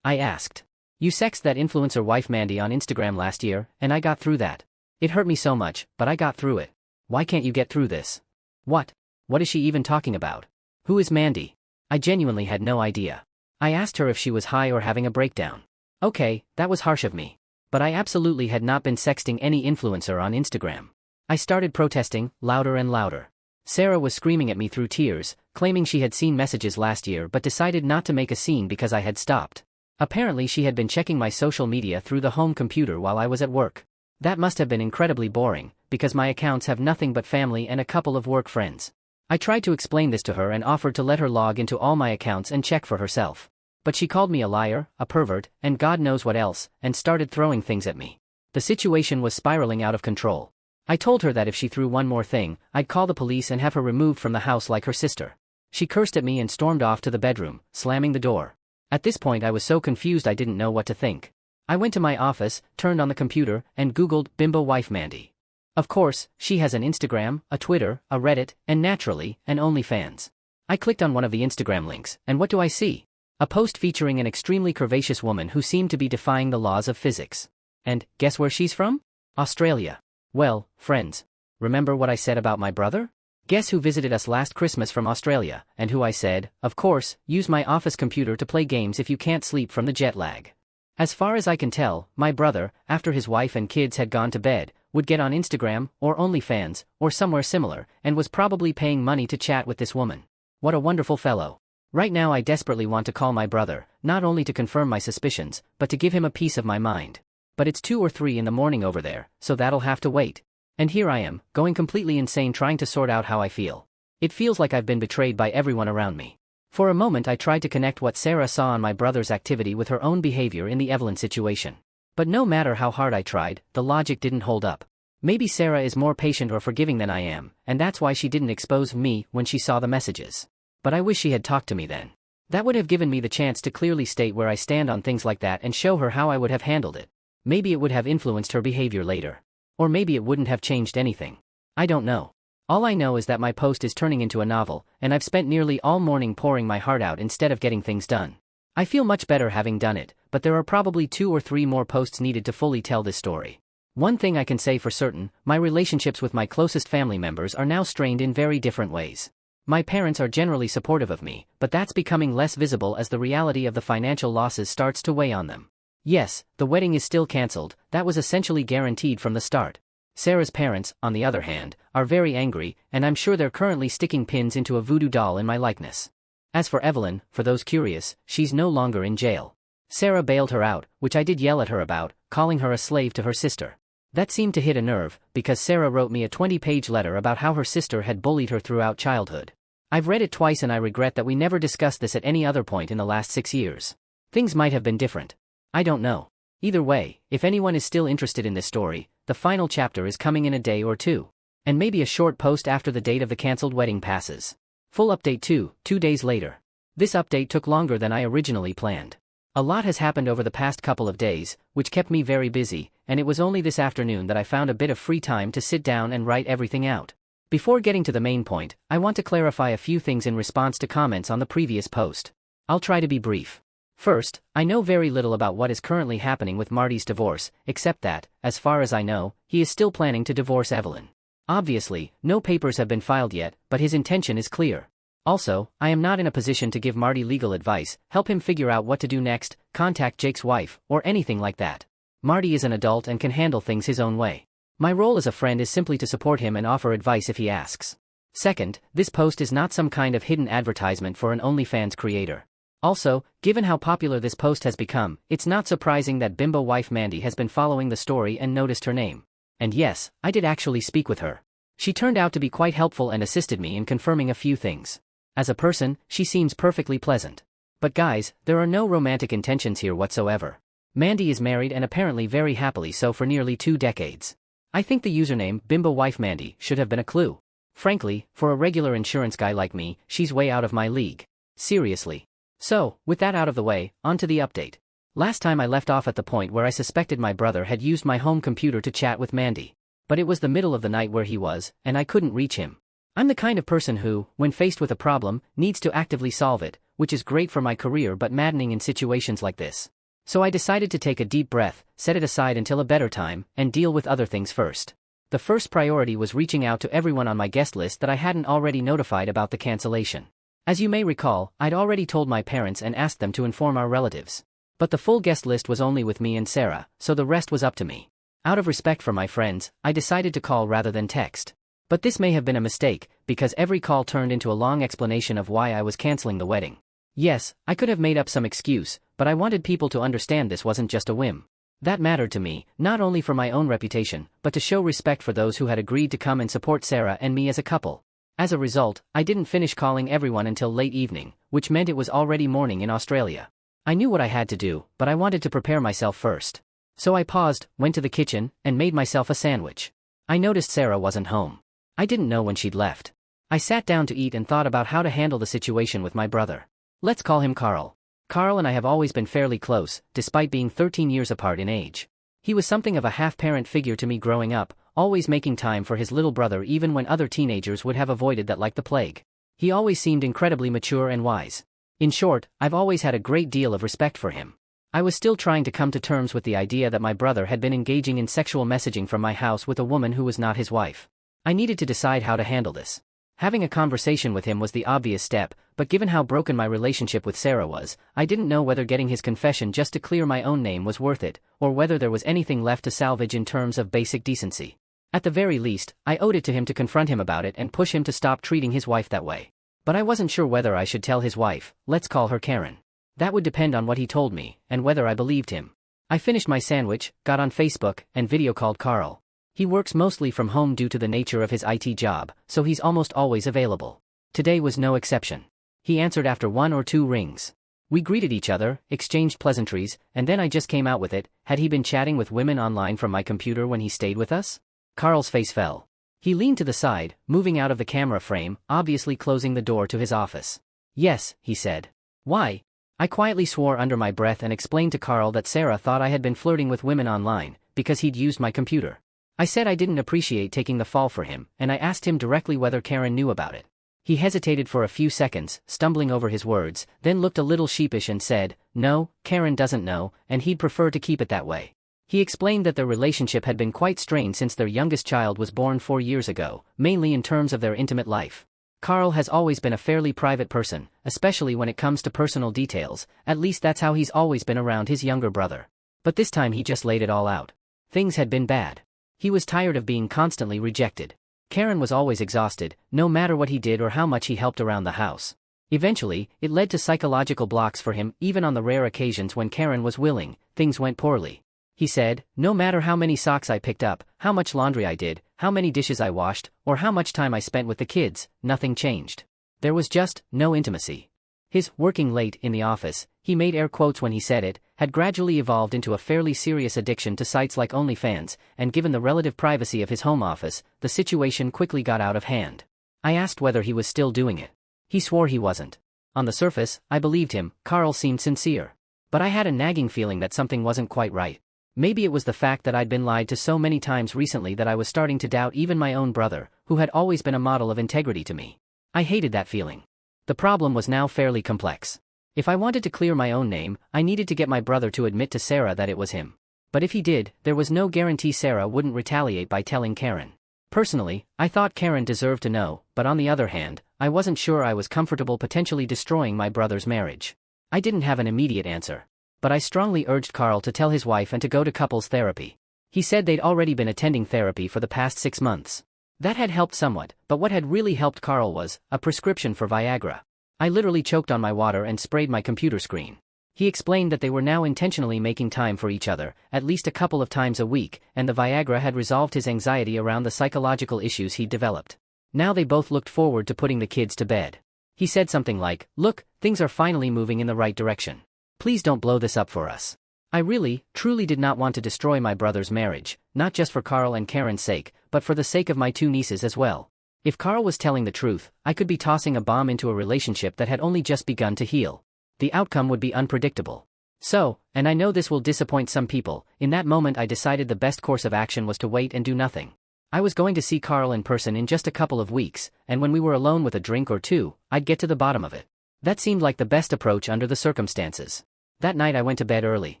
I asked. You sexted that influencer wife Mandy on Instagram last year, and I got through that. It hurt me so much, but I got through it. Why can't you get through this? What? What is she even talking about? Who is Mandy? I genuinely had no idea. I asked her if she was high or having a breakdown. Okay, that was harsh of me. But I absolutely had not been sexting any influencer on Instagram. I started protesting, louder and louder. Sarah was screaming at me through tears, claiming she had seen messages last year but decided not to make a scene because I had stopped. Apparently she had been checking my social media through the home computer while I was at work. That must have been incredibly boring, because my accounts have nothing but family and a couple of work friends. I tried to explain this to her and offered to let her log into all my accounts and check for herself. But she called me a liar, a pervert, and God knows what else, and started throwing things at me. The situation was spiraling out of control. I told her that if she threw one more thing, I'd call the police and have her removed from the house like her sister. She cursed at me and stormed off to the bedroom, slamming the door. At this point I was so confused I didn't know what to think. I went to my office, turned on the computer, and Googled bimbo wife Mandy. Of course, she has an Instagram, a Twitter, a Reddit, and naturally, an OnlyFans. I clicked on one of the Instagram links, and what do I see? A post featuring an extremely curvaceous woman who seemed to be defying the laws of physics. And, guess where she's from? Australia. Well, friends, remember what I said about my brother? Guess who visited us last Christmas from Australia, and who I said, of course, use my office computer to play games if you can't sleep from the jet lag. As far as I can tell, my brother, after his wife and kids had gone to bed, would get on Instagram, or OnlyFans, or somewhere similar, and was probably paying money to chat with this woman. What a wonderful fellow. Right now I desperately want to call my brother, not only to confirm my suspicions, but to give him a piece of my mind. But it's 2 or 3 in the morning over there, so that'll have to wait. And here I am, going completely insane trying to sort out how I feel. It feels like I've been betrayed by everyone around me. For a moment I tried to connect what Sarah saw on my brother's activity with her own behavior in the Evelyn situation. But no matter how hard I tried, the logic didn't hold up. Maybe Sarah is more patient or forgiving than I am, and that's why she didn't expose me when she saw the messages. But I wish she had talked to me then. That would have given me the chance to clearly state where I stand on things like that and show her how I would have handled it. Maybe it would have influenced her behavior later. Or maybe it wouldn't have changed anything. I don't know. All I know is that my post is turning into a novel, and I've spent nearly all morning pouring my heart out instead of getting things done. I feel much better having done it, but there are probably 2 or 3 more posts needed to fully tell this story. One thing I can say for certain, my relationships with my closest family members are now strained in very different ways. My parents are generally supportive of me, but that's becoming less visible as the reality of the financial losses starts to weigh on them. Yes, the wedding is still cancelled, that was essentially guaranteed from the start. Sarah's parents, on the other hand, are very angry, and I'm sure they're currently sticking pins into a voodoo doll in my likeness. As for Evelyn, for those curious, she's no longer in jail. Sarah bailed her out, which I did yell at her about, calling her a slave to her sister. That seemed to hit a nerve, because Sarah wrote me a 20-page letter about how her sister had bullied her throughout childhood. I've read it twice and I regret that we never discussed this at any other point in the last 6 years. Things might have been different. I don't know. Either way, if anyone is still interested in this story, the final chapter is coming in a day or 2. And maybe a short post after the date of the cancelled wedding passes. Full update 2 days later. This update took longer than I originally planned. A lot has happened over the past couple of days, which kept me very busy, and it was only this afternoon that I found a bit of free time to sit down and write everything out. Before getting to the main point, I want to clarify a few things in response to comments on the previous post. I'll try to be brief. First, I know very little about what is currently happening with Marty's divorce, except that, as far as I know, he is still planning to divorce Evelyn. Obviously, no papers have been filed yet, but his intention is clear. Also, I am not in a position to give Marty legal advice, help him figure out what to do next, contact Jake's wife, or anything like that. Marty is an adult and can handle things his own way. My role as a friend is simply to support him and offer advice if he asks. Second, this post is not some kind of hidden advertisement for an OnlyFans creator. Also, given how popular this post has become, it's not surprising that bimbo wife Mandy has been following the story and noticed her name. And yes, I did actually speak with her. She turned out to be quite helpful and assisted me in confirming a few things. As a person, she seems perfectly pleasant. But guys, there are no romantic intentions here whatsoever. Mandy is married and apparently very happily so for nearly 2 decades. I think the username Bimbo Wife Mandy should have been a clue. Frankly, for a regular insurance guy like me, she's way out of my league. Seriously. So, with that out of the way, on to the update. Last time I left off at the point where I suspected my brother had used my home computer to chat with Mandy. But it was the middle of the night where he was, and I couldn't reach him. I'm the kind of person who, when faced with a problem, needs to actively solve it, which is great for my career but maddening in situations like this. So I decided to take a deep breath, set it aside until a better time, and deal with other things first. The first priority was reaching out to everyone on my guest list that I hadn't already notified about the cancellation. As you may recall, I'd already told my parents and asked them to inform our relatives. But the full guest list was only with me and Sarah, so the rest was up to me. Out of respect for my friends, I decided to call rather than text. But this may have been a mistake, because every call turned into a long explanation of why I was canceling the wedding. Yes, I could have made up some excuse, but I wanted people to understand this wasn't just a whim. That mattered to me, not only for my own reputation, but to show respect for those who had agreed to come and support Sarah and me as a couple. As a result, I didn't finish calling everyone until late evening, which meant it was already morning in Australia. I knew what I had to do, but I wanted to prepare myself first. So I paused, went to the kitchen, and made myself a sandwich. I noticed Sarah wasn't home. I didn't know when she'd left. I sat down to eat and thought about how to handle the situation with my brother. Let's call him Carl. Carl and I have always been fairly close, despite being 13 years apart in age. He was something of a half-parent figure to me growing up, always making time for his little brother even when other teenagers would have avoided that like the plague. He always seemed incredibly mature and wise. In short, I've always had a great deal of respect for him. I was still trying to come to terms with the idea that my brother had been engaging in sexual messaging from my house with a woman who was not his wife. I needed to decide how to handle this. Having a conversation with him was the obvious step, but given how broken my relationship with Sarah was, I didn't know whether getting his confession just to clear my own name was worth it, or whether there was anything left to salvage in terms of basic decency. At the very least, I owed it to him to confront him about it and push him to stop treating his wife that way. But I wasn't sure whether I should tell his wife, let's call her Karen. That would depend on what he told me, and whether I believed him. I finished my sandwich, got on Facebook, and video called Carl. He works mostly from home due to the nature of his IT job, so he's almost always available. Today was no exception. He answered after 1 or 2 rings. We greeted each other, exchanged pleasantries, and then I just came out with it, had he been chatting with women online from my computer when he stayed with us? Carl's face fell. He leaned to the side, moving out of the camera frame, obviously closing the door to his office. Yes, he said. Why? I quietly swore under my breath and explained to Carl that Sarah thought I had been flirting with women online, because he'd used my computer. I said I didn't appreciate taking the fall for him, and I asked him directly whether Karen knew about it. He hesitated for a few seconds, stumbling over his words, then looked a little sheepish and said, "No, Karen doesn't know, and he'd prefer to keep it that way." He explained that their relationship had been quite strained since their youngest child was born 4 years ago, mainly in terms of their intimate life. Carl has always been a fairly private person, especially when it comes to personal details, at least that's how he's always been around his younger brother. But this time he just laid it all out. Things had been bad. He was tired of being constantly rejected. Karen was always exhausted, no matter what he did or how much he helped around the house. Eventually, it led to psychological blocks for him. Even on the rare occasions when Karen was willing, things went poorly. He said, "No matter how many socks I picked up, how much laundry I did, how many dishes I washed, or how much time I spent with the kids, nothing changed. There was just no intimacy." His "working late in the office," he made air quotes when he said it, had gradually evolved into a fairly serious addiction to sites like OnlyFans, and given the relative privacy of his home office, the situation quickly got out of hand. I asked whether he was still doing it. He swore he wasn't. On the surface, I believed him. Carl seemed sincere. But I had a nagging feeling that something wasn't quite right. Maybe it was the fact that I'd been lied to so many times recently that I was starting to doubt even my own brother, who had always been a model of integrity to me. I hated that feeling. The problem was now fairly complex. If I wanted to clear my own name, I needed to get my brother to admit to Sarah that it was him. But if he did, there was no guarantee Sarah wouldn't retaliate by telling Karen. Personally, I thought Karen deserved to know, but on the other hand, I wasn't sure I was comfortable potentially destroying my brother's marriage. I didn't have an immediate answer. But I strongly urged Carl to tell his wife and to go to couples therapy. He said they'd already been attending therapy for the past 6 months. That had helped somewhat, but what had really helped Carl was a prescription for Viagra. I literally choked on my water and sprayed my computer screen. He explained that they were now intentionally making time for each other, at least a couple of times a week, and the Viagra had resolved his anxiety around the psychological issues he'd developed. Now they both looked forward to putting the kids to bed. He said something like, "Look, things are finally moving in the right direction. Please don't blow this up for us." I really, truly did not want to destroy my brother's marriage, not just for Carl and Karen's sake, but for the sake of my 2 nieces as well. If Carl was telling the truth, I could be tossing a bomb into a relationship that had only just begun to heal. The outcome would be unpredictable. So, and I know this will disappoint some people, in that moment I decided the best course of action was to wait and do nothing. I was going to see Carl in person in just a couple of weeks, and when we were alone with a drink or two, I'd get to the bottom of it. That seemed like the best approach under the circumstances. That night I went to bed early.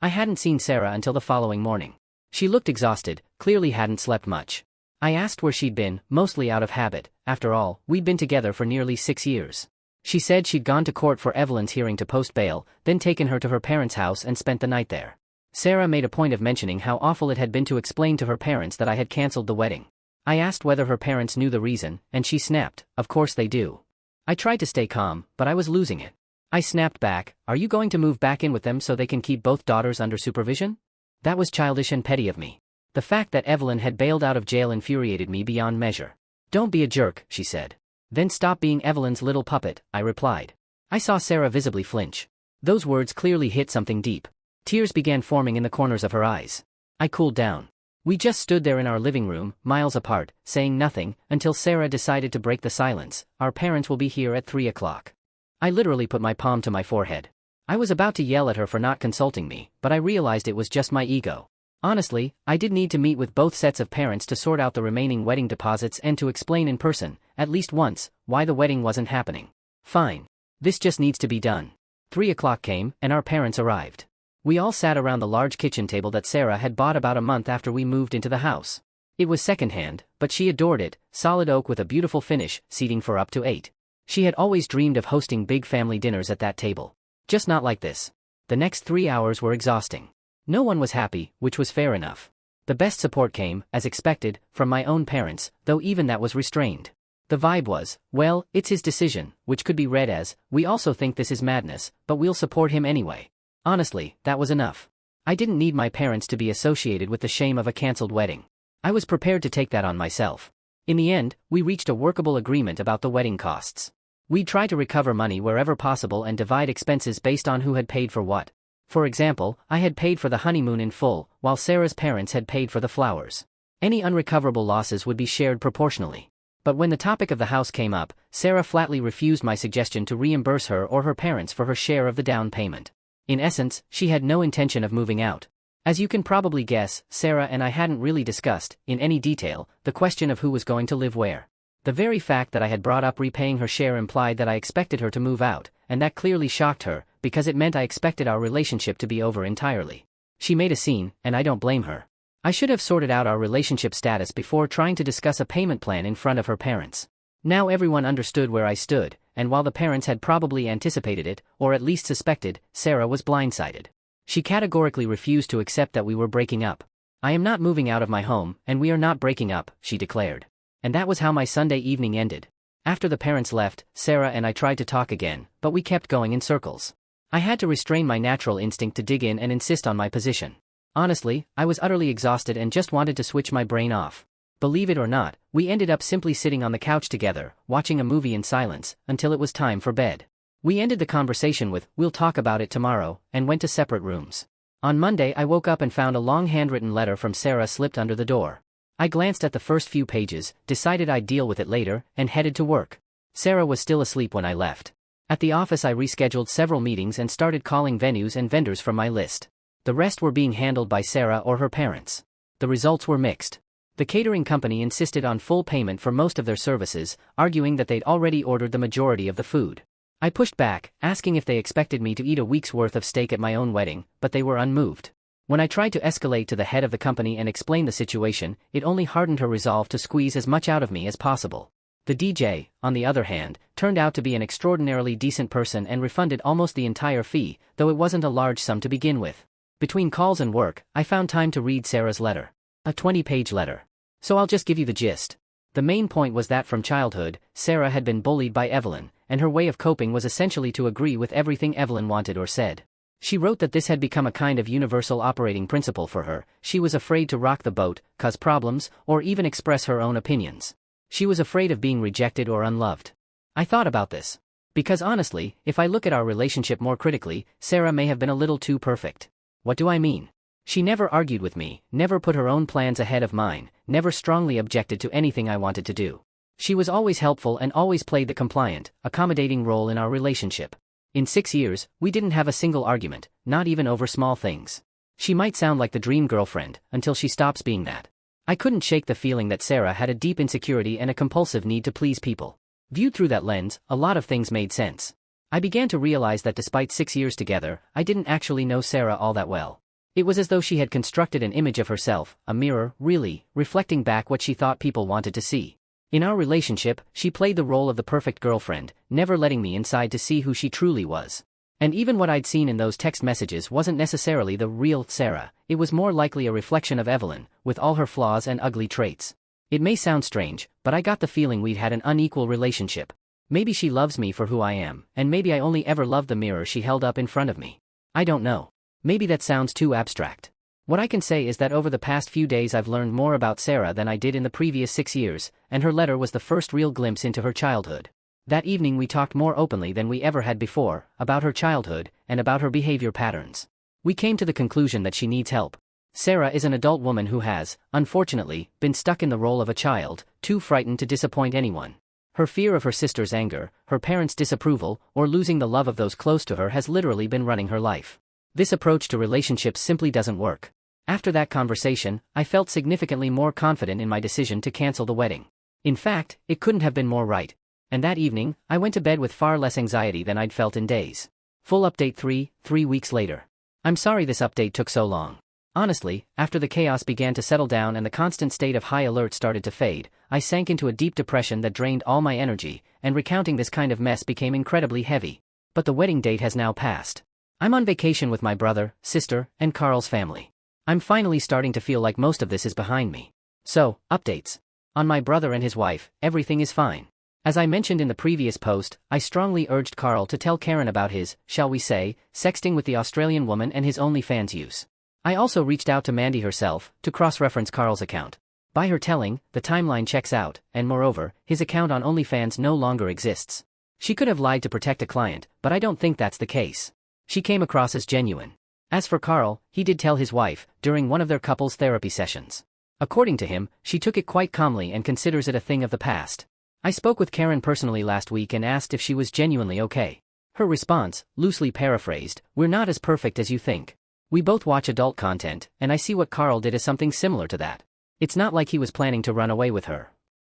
I hadn't seen Sarah until the following morning. She looked exhausted, clearly hadn't slept much. I asked where she'd been, mostly out of habit. After all, we'd been together for nearly 6 years. She said she'd gone to court for Evelyn's hearing to post bail, then taken her to her parents' house and spent the night there. Sarah made a point of mentioning how awful it had been to explain to her parents that I had cancelled the wedding. I asked whether her parents knew the reason, and she snapped, "Of course they do." I tried to stay calm, but I was losing it. I snapped back, "Are you going to move back in with them so they can keep both daughters under supervision?" That was childish and petty of me. The fact that Evelyn had bailed out of jail infuriated me beyond measure. "Don't be a jerk," she said. "Then stop being Evelyn's little puppet," I replied. I saw Sarah visibly flinch. Those words clearly hit something deep. Tears began forming in the corners of her eyes. I cooled down. We just stood there in our living room, miles apart, saying nothing, until Sarah decided to break the silence. "Our parents will be here at 3 o'clock. I literally put my palm to my forehead. I was about to yell at her for not consulting me, but I realized it was just my ego. Honestly, I did need to meet with both sets of parents to sort out the remaining wedding deposits and to explain in person, at least once, why the wedding wasn't happening. Fine. This just needs to be done. 3 o'clock came, and our parents arrived. We all sat around the large kitchen table that Sarah had bought about a month after we moved into the house. It was secondhand, but she adored it, solid oak with a beautiful finish, seating for up to 8. She had always dreamed of hosting big family dinners at that table. Just not like this. The next 3 hours were exhausting. No one was happy, which was fair enough. The best support came, as expected, from my own parents, though even that was restrained. The vibe was, "Well, it's his decision," which could be read as, "We also think this is madness, but we'll support him anyway." Honestly, that was enough. I didn't need my parents to be associated with the shame of a cancelled wedding. I was prepared to take that on myself. In the end, we reached a workable agreement about the wedding costs. We'd try to recover money wherever possible and divide expenses based on who had paid for what. For example, I had paid for the honeymoon in full, while Sarah's parents had paid for the flowers. Any unrecoverable losses would be shared proportionally. But when the topic of the house came up, Sarah flatly refused my suggestion to reimburse her or her parents for her share of the down payment. In essence, she had no intention of moving out. As you can probably guess, Sarah and I hadn't really discussed, in any detail, the question of who was going to live where. The very fact that I had brought up repaying her share implied that I expected her to move out, and that clearly shocked her, because it meant I expected our relationship to be over entirely. She made a scene, and I don't blame her. I should have sorted out our relationship status before trying to discuss a payment plan in front of her parents. Now everyone understood where I stood, and while the parents had probably anticipated it, or at least suspected, Sarah was blindsided. She categorically refused to accept that we were breaking up. "I am not moving out of my home, and we are not breaking up," she declared. And that was how my Sunday evening ended. After the parents left, Sarah and I tried to talk again, but we kept going in circles. I had to restrain my natural instinct to dig in and insist on my position. Honestly, I was utterly exhausted and just wanted to switch my brain off. Believe it or not, we ended up simply sitting on the couch together, watching a movie in silence, until it was time for bed. We ended the conversation with, "We'll talk about it tomorrow," and went to separate rooms. On Monday I woke up and found a long handwritten letter from Sarah slipped under the door. I glanced at the first few pages, decided I'd deal with it later, and headed to work. Sarah was still asleep when I left. At the office I rescheduled several meetings and started calling venues and vendors from my list. The rest were being handled by Sarah or her parents. The results were mixed. The catering company insisted on full payment for most of their services, arguing that they'd already ordered the majority of the food. I pushed back, asking if they expected me to eat a week's worth of steak at my own wedding, but they were unmoved. When I tried to escalate to the head of the company and explain the situation, it only hardened her resolve to squeeze as much out of me as possible. The DJ, on the other hand, turned out to be an extraordinarily decent person and refunded almost the entire fee, though it wasn't a large sum to begin with. Between calls and work, I found time to read Sarah's letter. A 20-page letter. So I'll just give you the gist. The main point was that from childhood, Sarah had been bullied by Evelyn, and her way of coping was essentially to agree with everything Evelyn wanted or said. She wrote that this had become a kind of universal operating principle for her. She was afraid to rock the boat, cause problems, or even express her own opinions. She was afraid of being rejected or unloved. I thought about this. Because honestly, if I look at our relationship more critically, Sarah may have been a little too perfect. What do I mean? She never argued with me, never put her own plans ahead of mine, never strongly objected to anything I wanted to do. She was always helpful and always played the compliant, accommodating role in our relationship. In 6 years, we didn't have a single argument, not even over small things. She might sound like the dream girlfriend, until she stops being that. I couldn't shake the feeling that Sarah had a deep insecurity and a compulsive need to please people. Viewed through that lens, a lot of things made sense. I began to realize that despite 6 years together, I didn't actually know Sarah all that well. It was as though she had constructed an image of herself, a mirror, really, reflecting back what she thought people wanted to see. In our relationship, she played the role of the perfect girlfriend, never letting me inside to see who she truly was. And even what I'd seen in those text messages wasn't necessarily the real Sarah, it was more likely a reflection of Evelyn, with all her flaws and ugly traits. It may sound strange, but I got the feeling we'd had an unequal relationship. Maybe she loves me for who I am, and maybe I only ever loved the mirror she held up in front of me. I don't know. Maybe that sounds too abstract. What I can say is that over the past few days I've learned more about Sarah than I did in the previous 6 years, and her letter was the first real glimpse into her childhood. That evening we talked more openly than we ever had before, about her childhood, and about her behavior patterns. We came to the conclusion that she needs help. Sarah is an adult woman who has, unfortunately, been stuck in the role of a child, too frightened to disappoint anyone. Her fear of her sister's anger, her parents' disapproval, or losing the love of those close to her has literally been running her life. This approach to relationships simply doesn't work. After that conversation, I felt significantly more confident in my decision to cancel the wedding. In fact, it couldn't have been more right. And that evening, I went to bed with far less anxiety than I'd felt in days. Full update 3 weeks later. I'm sorry this update took so long. Honestly, after the chaos began to settle down and the constant state of high alert started to fade, I sank into a deep depression that drained all my energy, and recounting this kind of mess became incredibly heavy. But the wedding date has now passed. I'm on vacation with my brother, sister, and Carl's family. I'm finally starting to feel like most of this is behind me. So, updates. On my brother and his wife, everything is fine. As I mentioned in the previous post, I strongly urged Carl to tell Karen about his, shall we say, sexting with the Australian woman and his OnlyFans use. I also reached out to Mandy herself, to cross-reference Carl's account. By her telling, the timeline checks out, and moreover, his account on OnlyFans no longer exists. She could have lied to protect a client, but I don't think that's the case. She came across as genuine. As for Carl, he did tell his wife, during one of their couples therapy sessions. According to him, she took it quite calmly and considers it a thing of the past. I spoke with Karen personally last week and asked if she was genuinely okay. Her response, loosely paraphrased, "We're not as perfect as you think. We both watch adult content, and I see what Carl did as something similar to that. It's not like he was planning to run away with her."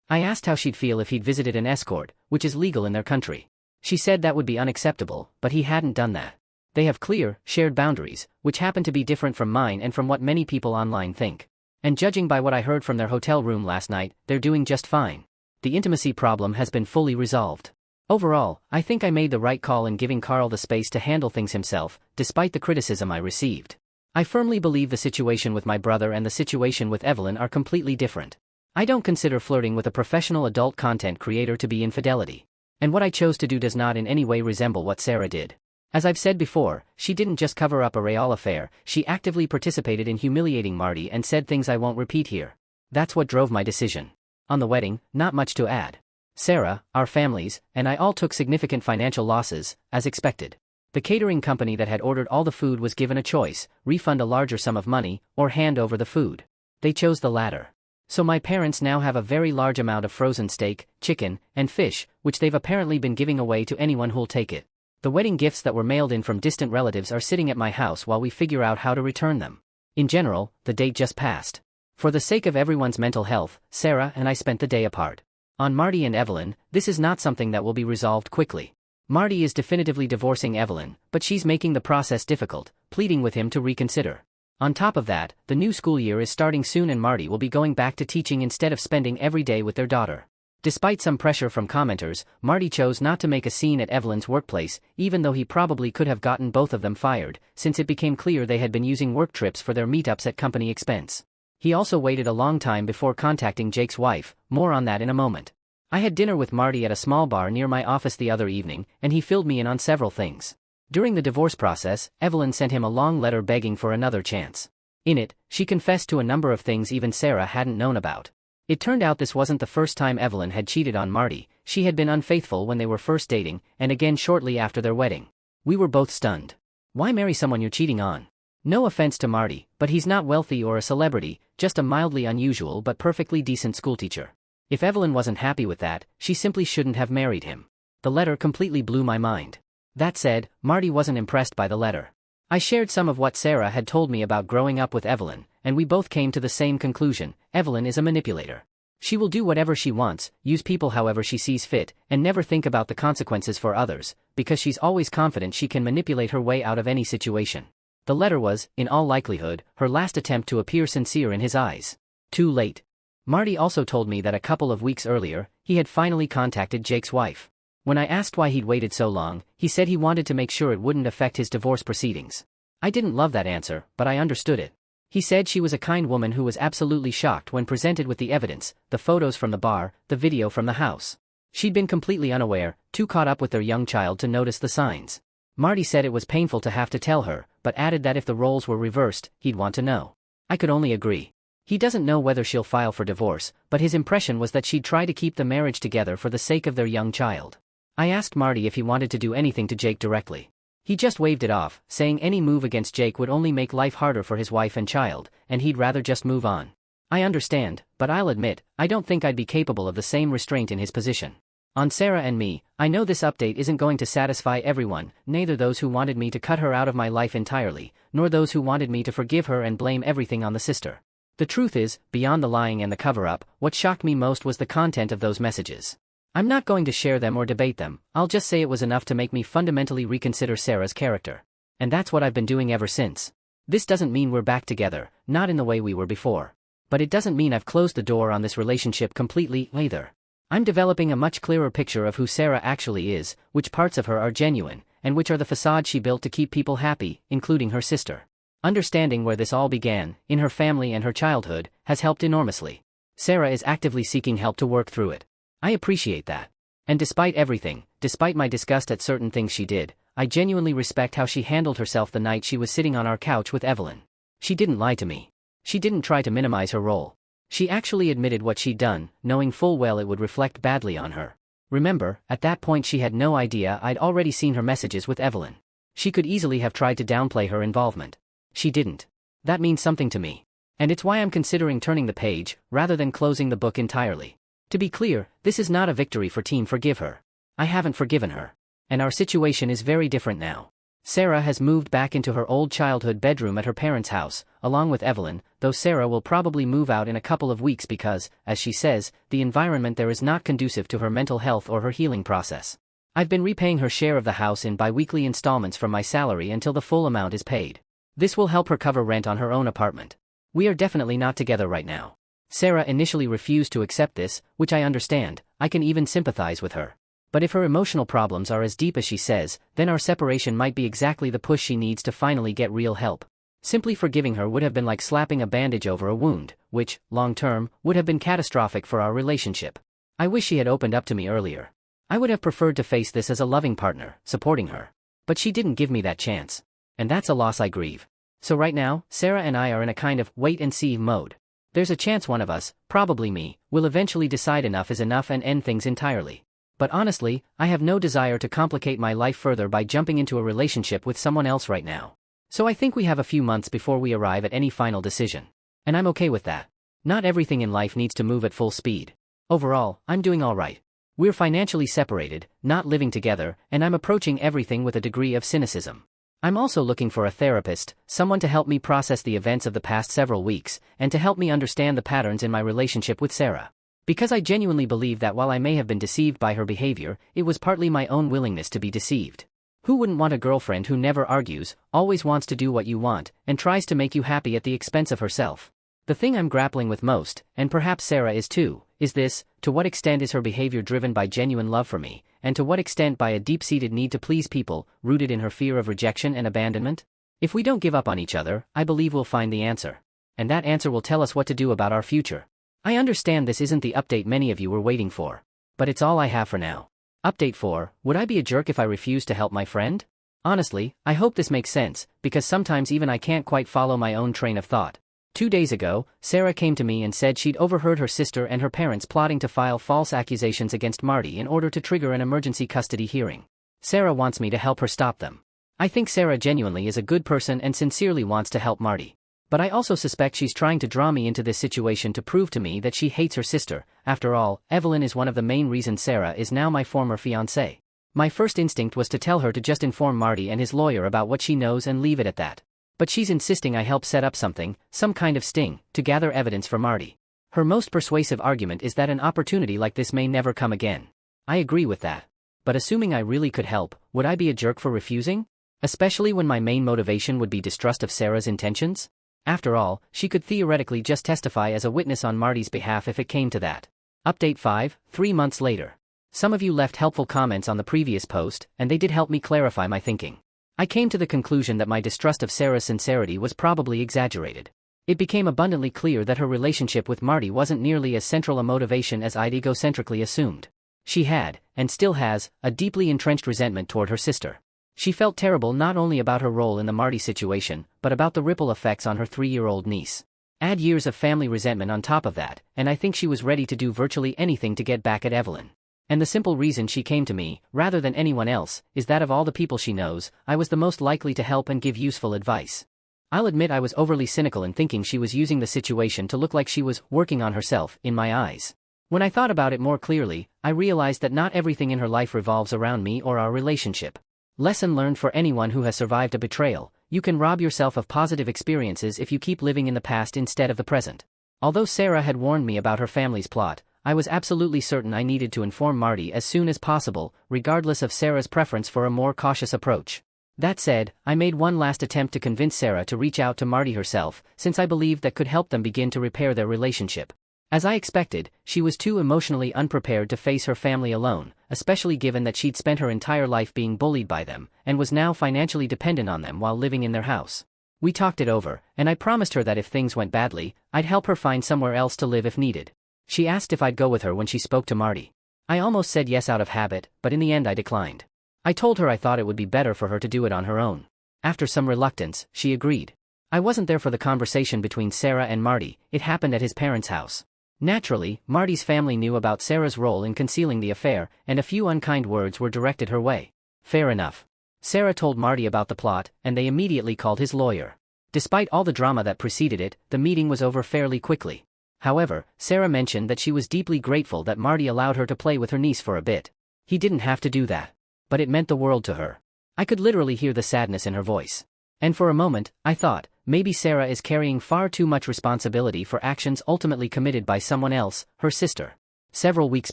I asked how she'd feel if he'd visited an escort, which is legal in their country. She said that would be unacceptable, but he hadn't done that. They have clear, shared boundaries, which happen to be different from mine and from what many people online think. And judging by what I heard from their hotel room last night, they're doing just fine. The intimacy problem has been fully resolved. Overall, I think I made the right call in giving Carl the space to handle things himself, despite the criticism I received. I firmly believe the situation with my brother and the situation with Evelyn are completely different. I don't consider flirting with a professional adult content creator to be infidelity. And what I chose to do does not in any way resemble what Sarah did. As I've said before, she didn't just cover up a real affair, she actively participated in humiliating Marty and said things I won't repeat here. That's what drove my decision. On the wedding, not much to add. Sarah, our families, and I all took significant financial losses, as expected. The catering company that had ordered all the food was given a choice: refund a larger sum of money, or hand over the food. They chose the latter. So my parents now have a very large amount of frozen steak, chicken, and fish, which they've apparently been giving away to anyone who'll take it. The wedding gifts that were mailed in from distant relatives are sitting at my house while we figure out how to return them. In general, the date just passed. For the sake of everyone's mental health, Sarah and I spent the day apart. On Marty and Evelyn, this is not something that will be resolved quickly. Marty is definitively divorcing Evelyn, but she's making the process difficult, pleading with him to reconsider. On top of that, the new school year is starting soon and Marty will be going back to teaching instead of spending every day with their daughter. Despite some pressure from commenters, Marty chose not to make a scene at Evelyn's workplace, even though he probably could have gotten both of them fired, since it became clear they had been using work trips for their meetups at company expense. He also waited a long time before contacting Jake's wife, more on that in a moment. I had dinner with Marty at a small bar near my office the other evening, and he filled me in on several things. During the divorce process, Evelyn sent him a long letter begging for another chance. In it, she confessed to a number of things even Sarah hadn't known about. It turned out this wasn't the first time Evelyn had cheated on Marty. She had been unfaithful when they were first dating, and again shortly after their wedding. We were both stunned. Why marry someone you're cheating on? No offense to Marty, but he's not wealthy or a celebrity, just a mildly unusual but perfectly decent schoolteacher. If Evelyn wasn't happy with that, she simply shouldn't have married him. The letter completely blew my mind. That said, Marty wasn't impressed by the letter. I shared some of what Sarah had told me about growing up with Evelyn, and we both came to the same conclusion: Evelyn is a manipulator. She will do whatever she wants, use people however she sees fit, and never think about the consequences for others, because she's always confident she can manipulate her way out of any situation. The letter was, in all likelihood, her last attempt to appear sincere in his eyes. Too late. Marty also told me that a couple of weeks earlier, he had finally contacted Jake's wife. When I asked why he'd waited so long, he said he wanted to make sure it wouldn't affect his divorce proceedings. I didn't love that answer, but I understood it. He said she was a kind woman who was absolutely shocked when presented with the evidence, the photos from the bar, the video from the house. She'd been completely unaware, too caught up with their young child to notice the signs. Marty said it was painful to have to tell her, but added that if the roles were reversed, he'd want to know. I could only agree. He doesn't know whether she'll file for divorce, but his impression was that she'd try to keep the marriage together for the sake of their young child. I asked Marty if he wanted to do anything to Jake directly. He just waved it off, saying any move against Jake would only make life harder for his wife and child, and he'd rather just move on. I understand, but I'll admit, I don't think I'd be capable of the same restraint in his position. On Sarah and me, I know this update isn't going to satisfy everyone, neither those who wanted me to cut her out of my life entirely, nor those who wanted me to forgive her and blame everything on the sister. The truth is, beyond the lying and the cover-up, what shocked me most was the content of those messages. I'm not going to share them or debate them, I'll just say it was enough to make me fundamentally reconsider Sarah's character. And that's what I've been doing ever since. This doesn't mean we're back together, not in the way we were before. But it doesn't mean I've closed the door on this relationship completely, either. I'm developing a much clearer picture of who Sarah actually is, which parts of her are genuine, and which are the facade she built to keep people happy, including her sister. Understanding where this all began, in her family and her childhood, has helped enormously. Sarah is actively seeking help to work through it. I appreciate that. And despite everything, despite my disgust at certain things she did, I genuinely respect how she handled herself the night she was sitting on our couch with Evelyn. She didn't lie to me. She didn't try to minimize her role. She actually admitted what she'd done, knowing full well it would reflect badly on her. Remember, at that point she had no idea I'd already seen her messages with Evelyn. She could easily have tried to downplay her involvement. She didn't. That means something to me. And it's why I'm considering turning the page, rather than closing the book entirely. To be clear, this is not a victory for Team Forgive Her. I haven't forgiven her. And our situation is very different now. Sarah has moved back into her old childhood bedroom at her parents' house, along with Evelyn, though Sarah will probably move out in a couple of weeks because, as she says, the environment there is not conducive to her mental health or her healing process. I've been repaying her share of the house in bi-weekly installments from my salary until the full amount is paid. This will help her cover rent on her own apartment. We are definitely not together right now. Sarah initially refused to accept this, which I understand. I can even sympathize with her. But if her emotional problems are as deep as she says, then our separation might be exactly the push she needs to finally get real help. Simply forgiving her would have been like slapping a bandage over a wound, which, long-term, would have been catastrophic for our relationship. I wish she had opened up to me earlier. I would have preferred to face this as a loving partner, supporting her. But she didn't give me that chance. And that's a loss I grieve. So right now, Sarah and I are in a kind of wait-and-see mode. There's a chance one of us, probably me, will eventually decide enough is enough and end things entirely. But honestly, I have no desire to complicate my life further by jumping into a relationship with someone else right now. So I think we have a few months before we arrive at any final decision. And I'm okay with that. Not everything in life needs to move at full speed. Overall, I'm doing all right. We're financially separated, not living together, and I'm approaching everything with a degree of cynicism. I'm also looking for a therapist, someone to help me process the events of the past several weeks, and to help me understand the patterns in my relationship with Sarah. Because I genuinely believe that while I may have been deceived by her behavior, it was partly my own willingness to be deceived. Who wouldn't want a girlfriend who never argues, always wants to do what you want, and tries to make you happy at the expense of herself? The thing I'm grappling with most, and perhaps Sarah is too, is this: to what extent is her behavior driven by genuine love for me, and to what extent by a deep-seated need to please people, rooted in her fear of rejection and abandonment? If we don't give up on each other, I believe we'll find the answer. And that answer will tell us what to do about our future. I understand this isn't the update many of you were waiting for. But it's all I have for now. Update 4, would I be a jerk if I refused to help my friend? Honestly, I hope this makes sense, because sometimes even I can't quite follow my own train of thought. 2 days ago, Sarah came to me and said she'd overheard her sister and her parents plotting to file false accusations against Marty in order to trigger an emergency custody hearing. Sarah wants me to help her stop them. I think Sarah genuinely is a good person and sincerely wants to help Marty. But I also suspect she's trying to draw me into this situation to prove to me that she hates her sister. After all, Evelyn is one of the main reasons Sarah is now my former fiancée. My first instinct was to tell her to just inform Marty and his lawyer about what she knows and leave it at that. But she's insisting I help set up something, some kind of sting, to gather evidence for Marty. Her most persuasive argument is that an opportunity like this may never come again. I agree with that. But assuming I really could help, would I be a jerk for refusing? Especially when my main motivation would be distrust of Sarah's intentions? After all, she could theoretically just testify as a witness on Marty's behalf if it came to that. Update 5, 3 months later. Some of you left helpful comments on the previous post, and they did help me clarify my thinking. I came to the conclusion that my distrust of Sarah's sincerity was probably exaggerated. It became abundantly clear that her relationship with Marty wasn't nearly as central a motivation as I'd egocentrically assumed. She had, and still has, a deeply entrenched resentment toward her sister. She felt terrible not only about her role in the Marty situation, but about the ripple effects on her 3-year-old niece. Add years of family resentment on top of that, and I think she was ready to do virtually anything to get back at Evelyn. And the simple reason she came to me, rather than anyone else, is that of all the people she knows, I was the most likely to help and give useful advice. I'll admit I was overly cynical in thinking she was using the situation to look like she was working on herself, in my eyes. When I thought about it more clearly, I realized that not everything in her life revolves around me or our relationship. Lesson learned for anyone who has survived a betrayal: you can rob yourself of positive experiences if you keep living in the past instead of the present. Although Sarah had warned me about her family's plot, I was absolutely certain I needed to inform Marty as soon as possible, regardless of Sarah's preference for a more cautious approach. That said, I made one last attempt to convince Sarah to reach out to Marty herself, since I believed that could help them begin to repair their relationship. As I expected, she was too emotionally unprepared to face her family alone, especially given that she'd spent her entire life being bullied by them, and was now financially dependent on them while living in their house. We talked it over, and I promised her that if things went badly, I'd help her find somewhere else to live if needed. She asked if I'd go with her when she spoke to Marty. I almost said yes out of habit, but in the end I declined. I told her I thought it would be better for her to do it on her own. After some reluctance, she agreed. I wasn't there for the conversation between Sarah and Marty. It happened at his parents' house. Naturally, Marty's family knew about Sarah's role in concealing the affair, and a few unkind words were directed her way. Fair enough. Sarah told Marty about the plot, and they immediately called his lawyer. Despite all the drama that preceded it, the meeting was over fairly quickly. However, Sarah mentioned that she was deeply grateful that Marty allowed her to play with her niece for a bit. He didn't have to do that. But it meant the world to her. I could literally hear the sadness in her voice. And for a moment, I thought, maybe Sarah is carrying far too much responsibility for actions ultimately committed by someone else, her sister. Several weeks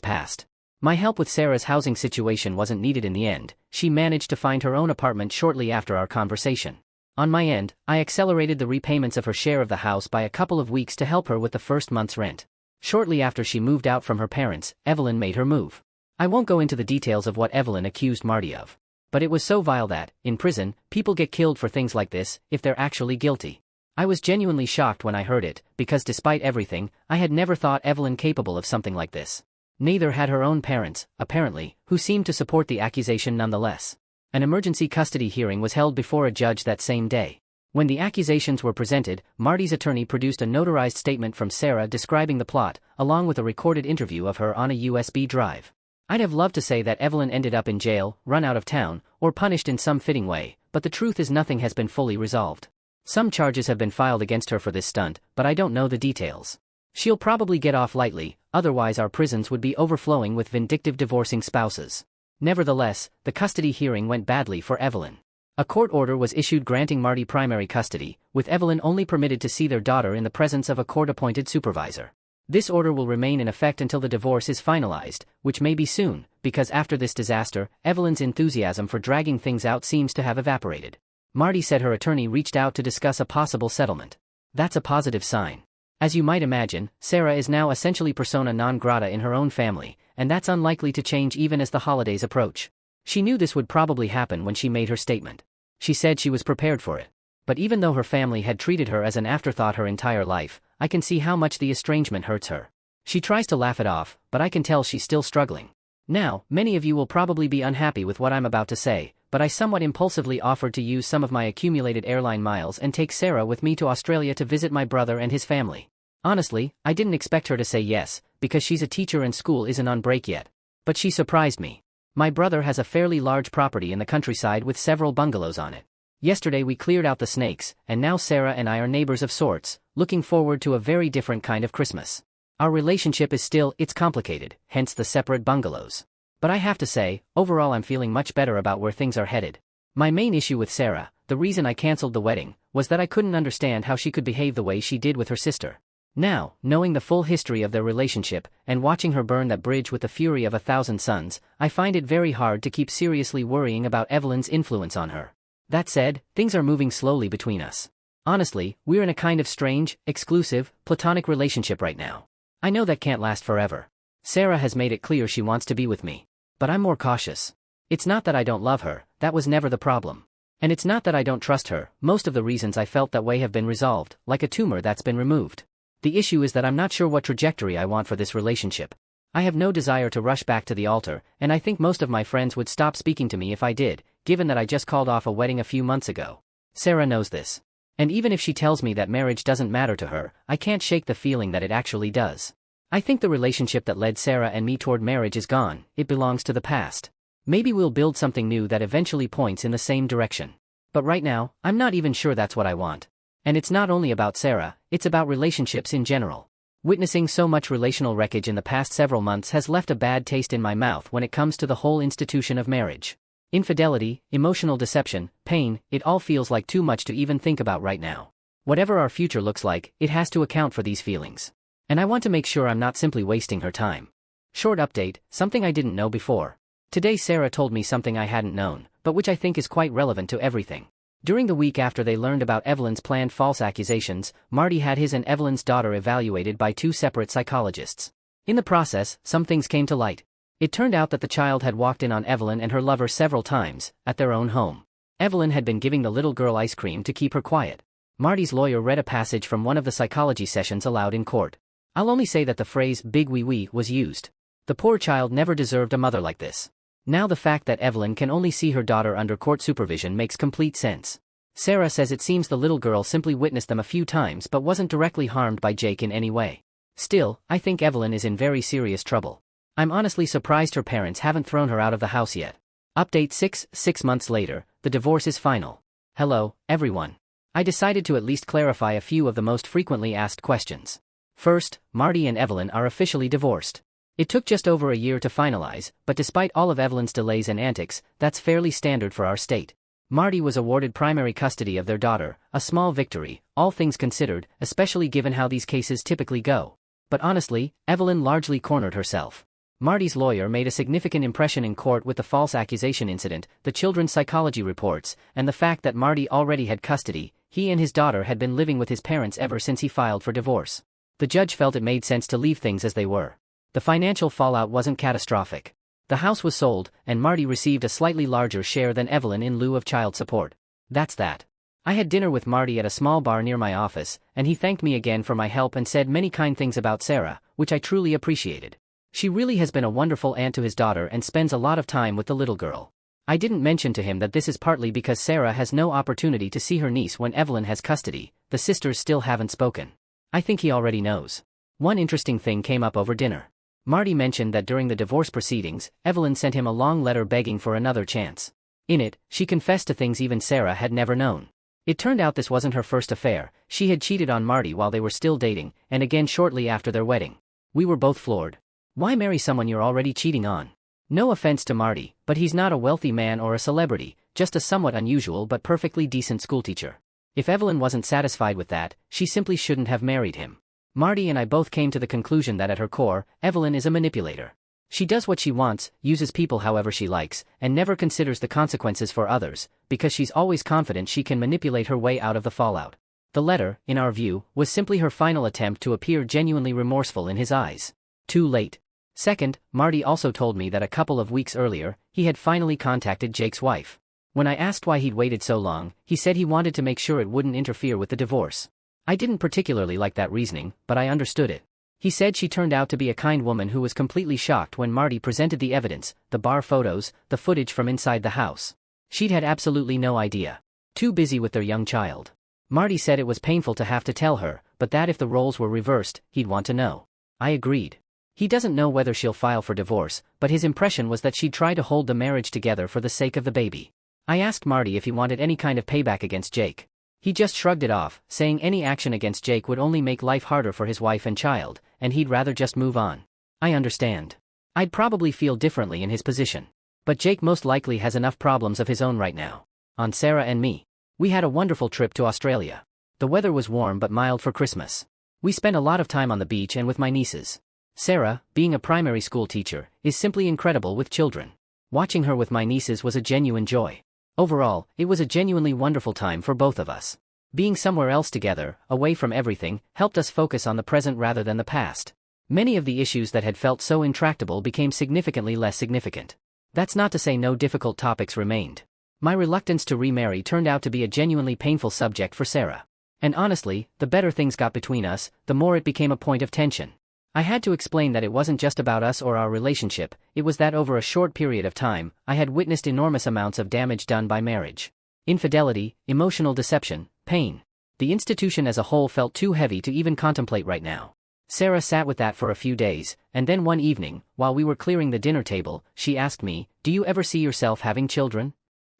passed. My help with Sarah's housing situation wasn't needed in the end. She managed to find her own apartment shortly after our conversation. On my end, I accelerated the repayments of her share of the house by a couple of weeks to help her with the first month's rent. Shortly after she moved out from her parents, Evelyn made her move. I won't go into the details of what Evelyn accused Marty of. But it was so vile that, in prison, people get killed for things like this, if they're actually guilty. I was genuinely shocked when I heard it, because despite everything, I had never thought Evelyn capable of something like this. Neither had her own parents, apparently, who seemed to support the accusation nonetheless. An emergency custody hearing was held before a judge that same day. When the accusations were presented, Marty's attorney produced a notarized statement from Sarah describing the plot, along with a recorded interview of her on a USB drive. I'd have loved to say that Evelyn ended up in jail, run out of town, or punished in some fitting way, but the truth is nothing has been fully resolved. Some charges have been filed against her for this stunt, but I don't know the details. She'll probably get off lightly, otherwise our prisons would be overflowing with vindictive divorcing spouses. Nevertheless, the custody hearing went badly for Evelyn. A court order was issued granting Marty primary custody, with Evelyn only permitted to see their daughter in the presence of a court-appointed supervisor. This order will remain in effect until the divorce is finalized, which may be soon, because after this disaster, Evelyn's enthusiasm for dragging things out seems to have evaporated. Marty said her attorney reached out to discuss a possible settlement. That's a positive sign. As you might imagine, Sarah is now essentially persona non grata in her own family, and that's unlikely to change even as the holidays approach. She knew this would probably happen when she made her statement. She said she was prepared for it. But even though her family had treated her as an afterthought her entire life, I can see how much the estrangement hurts her. She tries to laugh it off, but I can tell she's still struggling. Now, many of you will probably be unhappy with what I'm about to say, but I somewhat impulsively offered to use some of my accumulated airline miles and take Sarah with me to Australia to visit my brother and his family. Honestly, I didn't expect her to say yes, because she's a teacher and school isn't on break yet. But she surprised me. My brother has a fairly large property in the countryside with several bungalows on it. Yesterday we cleared out the snakes, and now Sarah and I are neighbors of sorts, looking forward to a very different kind of Christmas. Our relationship is still, it's complicated, hence the separate bungalows. But I have to say, overall I'm feeling much better about where things are headed. My main issue with Sarah, the reason I cancelled the wedding, was that I couldn't understand how she could behave the way she did with her sister. Now, knowing the full history of their relationship, and watching her burn that bridge with the fury of 1,000 suns, I find it very hard to keep seriously worrying about Evelyn's influence on her. That said, things are moving slowly between us. Honestly, we're in a kind of strange, exclusive, platonic relationship right now. I know that can't last forever. Sarah has made it clear she wants to be with me. But I'm more cautious. It's not that I don't love her, that was never the problem. And it's not that I don't trust her, most of the reasons I felt that way have been resolved, like a tumor that's been removed. The issue is that I'm not sure what trajectory I want for this relationship. I have no desire to rush back to the altar, and I think most of my friends would stop speaking to me if I did, given that I just called off a wedding a few months ago. Sarah knows this. And even if she tells me that marriage doesn't matter to her, I can't shake the feeling that it actually does. I think the relationship that led Sarah and me toward marriage is gone, it belongs to the past. Maybe we'll build something new that eventually points in the same direction. But right now, I'm not even sure that's what I want. And it's not only about Sarah, it's about relationships in general. Witnessing so much relational wreckage in the past several months has left a bad taste in my mouth when it comes to the whole institution of marriage. Infidelity, emotional deception, pain, it all feels like too much to even think about right now. Whatever our future looks like, it has to account for these feelings. And I want to make sure I'm not simply wasting her time. Short update, something I didn't know before. Today Sarah told me something I hadn't known, but which I think is quite relevant to everything. During the week after they learned about Evelyn's planned false accusations, Marty had his and Evelyn's daughter evaluated by 2 separate psychologists. In the process, some things came to light. It turned out that the child had walked in on Evelyn and her lover several times, at their own home. Evelyn had been giving the little girl ice cream to keep her quiet. Marty's lawyer read a passage from one of the psychology sessions aloud in court. I'll only say that the phrase big wee wee was used. The poor child never deserved a mother like this. Now the fact that Evelyn can only see her daughter under court supervision makes complete sense. Sarah says it seems the little girl simply witnessed them a few times but wasn't directly harmed by Jake in any way. Still, I think Evelyn is in very serious trouble. I'm honestly surprised her parents haven't thrown her out of the house yet. Update 6 months later, the divorce is final. Hello, everyone. I decided to at least clarify a few of the most frequently asked questions. First, Marty and Evelyn are officially divorced. It took just over a year to finalize, but despite all of Evelyn's delays and antics, that's fairly standard for our state. Marty was awarded primary custody of their daughter, a small victory, all things considered, especially given how these cases typically go. But honestly, Evelyn largely cornered herself. Marty's lawyer made a significant impression in court with the false accusation incident, the children's psychology reports, and the fact that Marty already had custody. He and his daughter had been living with his parents ever since he filed for divorce. The judge felt it made sense to leave things as they were. The financial fallout wasn't catastrophic. The house was sold, and Marty received a slightly larger share than Evelyn in lieu of child support. That's that. I had dinner with Marty at a small bar near my office, and he thanked me again for my help and said many kind things about Sarah, which I truly appreciated. She really has been a wonderful aunt to his daughter and spends a lot of time with the little girl. I didn't mention to him that this is partly because Sarah has no opportunity to see her niece when Evelyn has custody. The sisters still haven't spoken. I think he already knows. One interesting thing came up over dinner. Marty mentioned that during the divorce proceedings, Evelyn sent him a long letter begging for another chance. In it, she confessed to things even Sarah had never known. It turned out this wasn't her first affair. She had cheated on Marty while they were still dating, and again shortly after their wedding. We were both floored. Why marry someone you're already cheating on? No offense to Marty, but he's not a wealthy man or a celebrity, just a somewhat unusual but perfectly decent schoolteacher. If Evelyn wasn't satisfied with that, she simply shouldn't have married him. Marty and I both came to the conclusion that at her core, Evelyn is a manipulator. She does what she wants, uses people however she likes, and never considers the consequences for others, because she's always confident she can manipulate her way out of the fallout. The letter, in our view, was simply her final attempt to appear genuinely remorseful in his eyes. Too late. Second, Marty also told me that a couple of weeks earlier, he had finally contacted Jake's wife. When I asked why he'd waited so long, he said he wanted to make sure it wouldn't interfere with the divorce. I didn't particularly like that reasoning, but I understood it. He said she turned out to be a kind woman who was completely shocked when Marty presented the evidence, the bar photos, the footage from inside the house. She'd had absolutely no idea. Too busy with their young child. Marty said it was painful to have to tell her, but that if the roles were reversed, he'd want to know. I agreed. He doesn't know whether she'll file for divorce, but his impression was that she'd try to hold the marriage together for the sake of the baby. I asked Marty if he wanted any kind of payback against Jake. He just shrugged it off, saying any action against Jake would only make life harder for his wife and child, and he'd rather just move on. I understand. I'd probably feel differently in his position. But Jake most likely has enough problems of his own right now. On Sarah and me. We had a wonderful trip to Australia. The weather was warm but mild for Christmas. We spent a lot of time on the beach and with my nieces. Sarah, being a primary school teacher, is simply incredible with children. Watching her with my nieces was a genuine joy. Overall, it was a genuinely wonderful time for both of us. Being somewhere else together, away from everything, helped us focus on the present rather than the past. Many of the issues that had felt so intractable became significantly less significant. That's not to say no difficult topics remained. My reluctance to remarry turned out to be a genuinely painful subject for Sarah. And honestly, the better things got between us, the more it became a point of tension. I had to explain that it wasn't just about us or our relationship, it was that over a short period of time, I had witnessed enormous amounts of damage done by marriage. Infidelity, emotional deception, pain. The institution as a whole felt too heavy to even contemplate right now. Sarah sat with that for a few days, and then one evening, while we were clearing the dinner table, she asked me, "Do you ever see yourself having children?"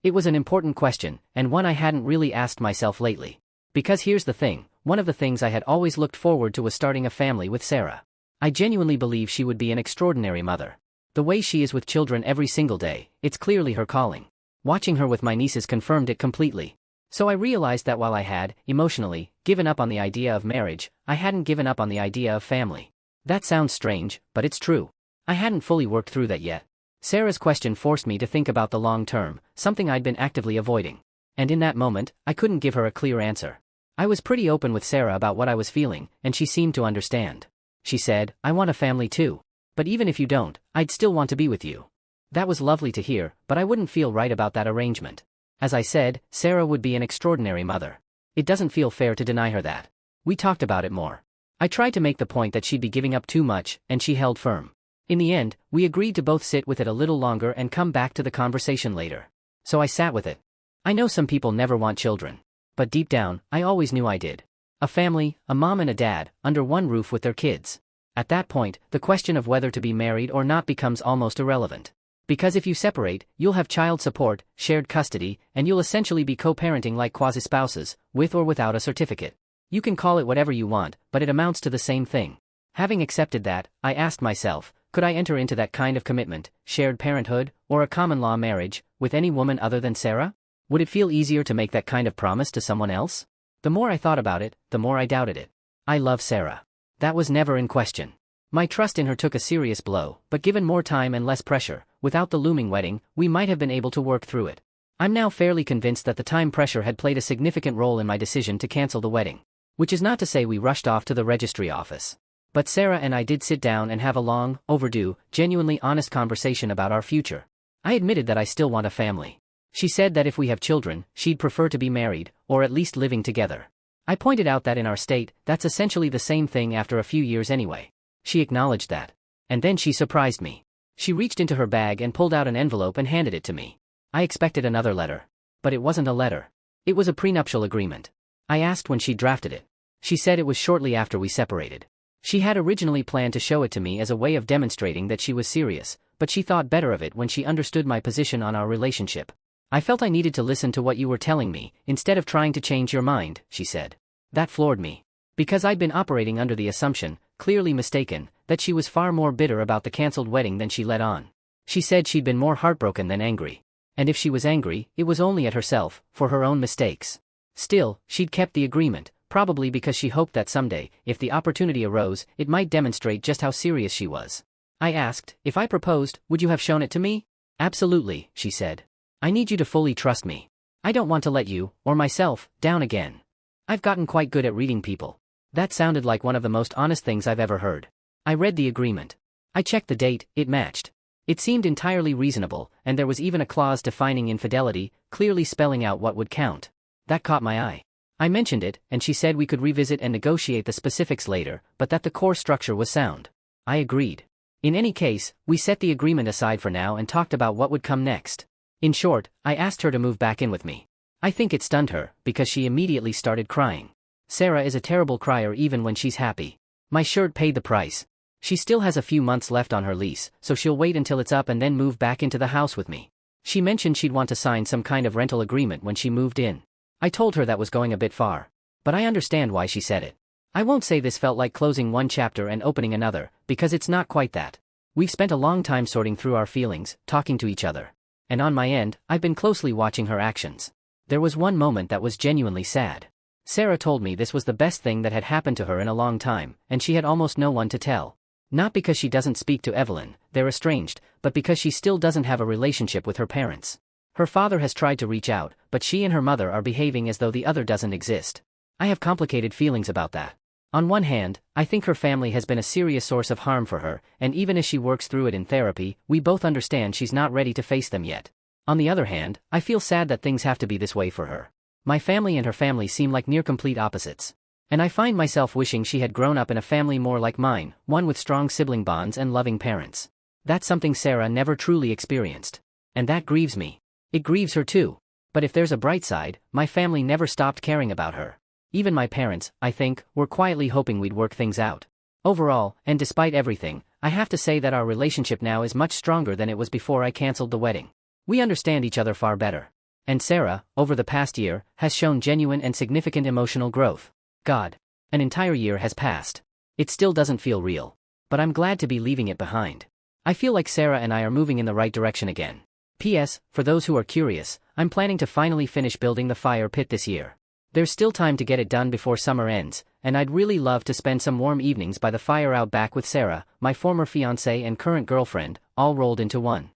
It was an important question, and one I hadn't really asked myself lately. Because here's the thing, one of the things I had always looked forward to was starting a family with Sarah. I genuinely believe she would be an extraordinary mother. The way she is with children every single day, it's clearly her calling. Watching her with my nieces confirmed it completely. So I realized that while I had, emotionally, given up on the idea of marriage, I hadn't given up on the idea of family. That sounds strange, but it's true. I hadn't fully worked through that yet. Sarah's question forced me to think about the long term, something I'd been actively avoiding. And in that moment, I couldn't give her a clear answer. I was pretty open with Sarah about what I was feeling, and she seemed to understand. She said, "I want a family too. But even if you don't, I'd still want to be with you." That was lovely to hear, but I wouldn't feel right about that arrangement. As I said, Sarah would be an extraordinary mother. It doesn't feel fair to deny her that. We talked about it more. I tried to make the point that she'd be giving up too much, and she held firm. In the end, we agreed to both sit with it a little longer and come back to the conversation later. So I sat with it. I know some people never want children. But deep down, I always knew I did. A family, a mom and a dad, under one roof with their kids. At that point, the question of whether to be married or not becomes almost irrelevant. Because if you separate, you'll have child support, shared custody, and you'll essentially be co-parenting like quasi-spouses, with or without a certificate. You can call it whatever you want, but it amounts to the same thing. Having accepted that, I asked myself, could I enter into that kind of commitment, shared parenthood, or a common-law marriage, with any woman other than Sarah? Would it feel easier to make that kind of promise to someone else? The more I thought about it, the more I doubted it. I love Sarah. That was never in question. My trust in her took a serious blow, but given more time and less pressure, without the looming wedding, we might have been able to work through it. I'm now fairly convinced that the time pressure had played a significant role in my decision to cancel the wedding. Which is not to say we rushed off to the registry office. But Sarah and I did sit down and have a long, overdue, genuinely honest conversation about our future. I admitted that I still want a family. She said that if we have children, she'd prefer to be married, or at least living together. I pointed out that in our state, that's essentially the same thing after a few years anyway. She acknowledged that. And then she surprised me. She reached into her bag and pulled out an envelope and handed it to me. I expected another letter. But it wasn't a letter. It was a prenuptial agreement. I asked when she drafted it. She said it was shortly after we separated. She had originally planned to show it to me as a way of demonstrating that she was serious, but she thought better of it when she understood my position on our relationship. I felt I needed to listen to what you were telling me, instead of trying to change your mind, she said. That floored me. Because I'd been operating under the assumption, clearly mistaken, that she was far more bitter about the cancelled wedding than she let on. She said she'd been more heartbroken than angry. And if she was angry, it was only at herself, for her own mistakes. Still, she'd kept the agreement, probably because she hoped that someday, if the opportunity arose, it might demonstrate just how serious she was. I asked, if I proposed, would you have shown it to me? Absolutely, she said. I need you to fully trust me. I don't want to let you, or myself, down again. I've gotten quite good at reading people. That sounded like one of the most honest things I've ever heard. I read the agreement. I checked the date, it matched. It seemed entirely reasonable, and there was even a clause defining infidelity, clearly spelling out what would count. That caught my eye. I mentioned it, and she said we could revisit and negotiate the specifics later, but that the core structure was sound. I agreed. In any case, we set the agreement aside for now and talked about what would come next. In short, I asked her to move back in with me. I think it stunned her, because she immediately started crying. Sarah is a terrible crier even when she's happy. My shirt paid the price. She still has a few months left on her lease, so she'll wait until it's up and then move back into the house with me. She mentioned she'd want to sign some kind of rental agreement when she moved in. I told her that was going a bit far. But I understand why she said it. I won't say this felt like closing one chapter and opening another, because it's not quite that. We've spent a long time sorting through our feelings, talking to each other. And on my end, I've been closely watching her actions. There was one moment that was genuinely sad. Sarah told me this was the best thing that had happened to her in a long time, and she had almost no one to tell. Not because she doesn't speak to Evelyn, they're estranged, but because she still doesn't have a relationship with her parents. Her father has tried to reach out, but she and her mother are behaving as though the other doesn't exist. I have complicated feelings about that. On one hand, I think her family has been a serious source of harm for her, and even as she works through it in therapy, we both understand she's not ready to face them yet. On the other hand, I feel sad that things have to be this way for her. My family and her family seem like near complete opposites. And I find myself wishing she had grown up in a family more like mine, one with strong sibling bonds and loving parents. That's something Sarah never truly experienced. And that grieves me. It grieves her too. But if there's a bright side, my family never stopped caring about her. Even my parents, I think, were quietly hoping we'd work things out. Overall, and despite everything, I have to say that our relationship now is much stronger than it was before I canceled the wedding. We understand each other far better. And Sarah, over the past year, has shown genuine and significant emotional growth. God. An entire year has passed. It still doesn't feel real. But I'm glad to be leaving it behind. I feel like Sarah and I are moving in the right direction again. P.S. For those who are curious, I'm planning to finally finish building the fire pit this year. There's still time to get it done before summer ends, and I'd really love to spend some warm evenings by the fire out back with Sarah, my former fiancée and current girlfriend, all rolled into one.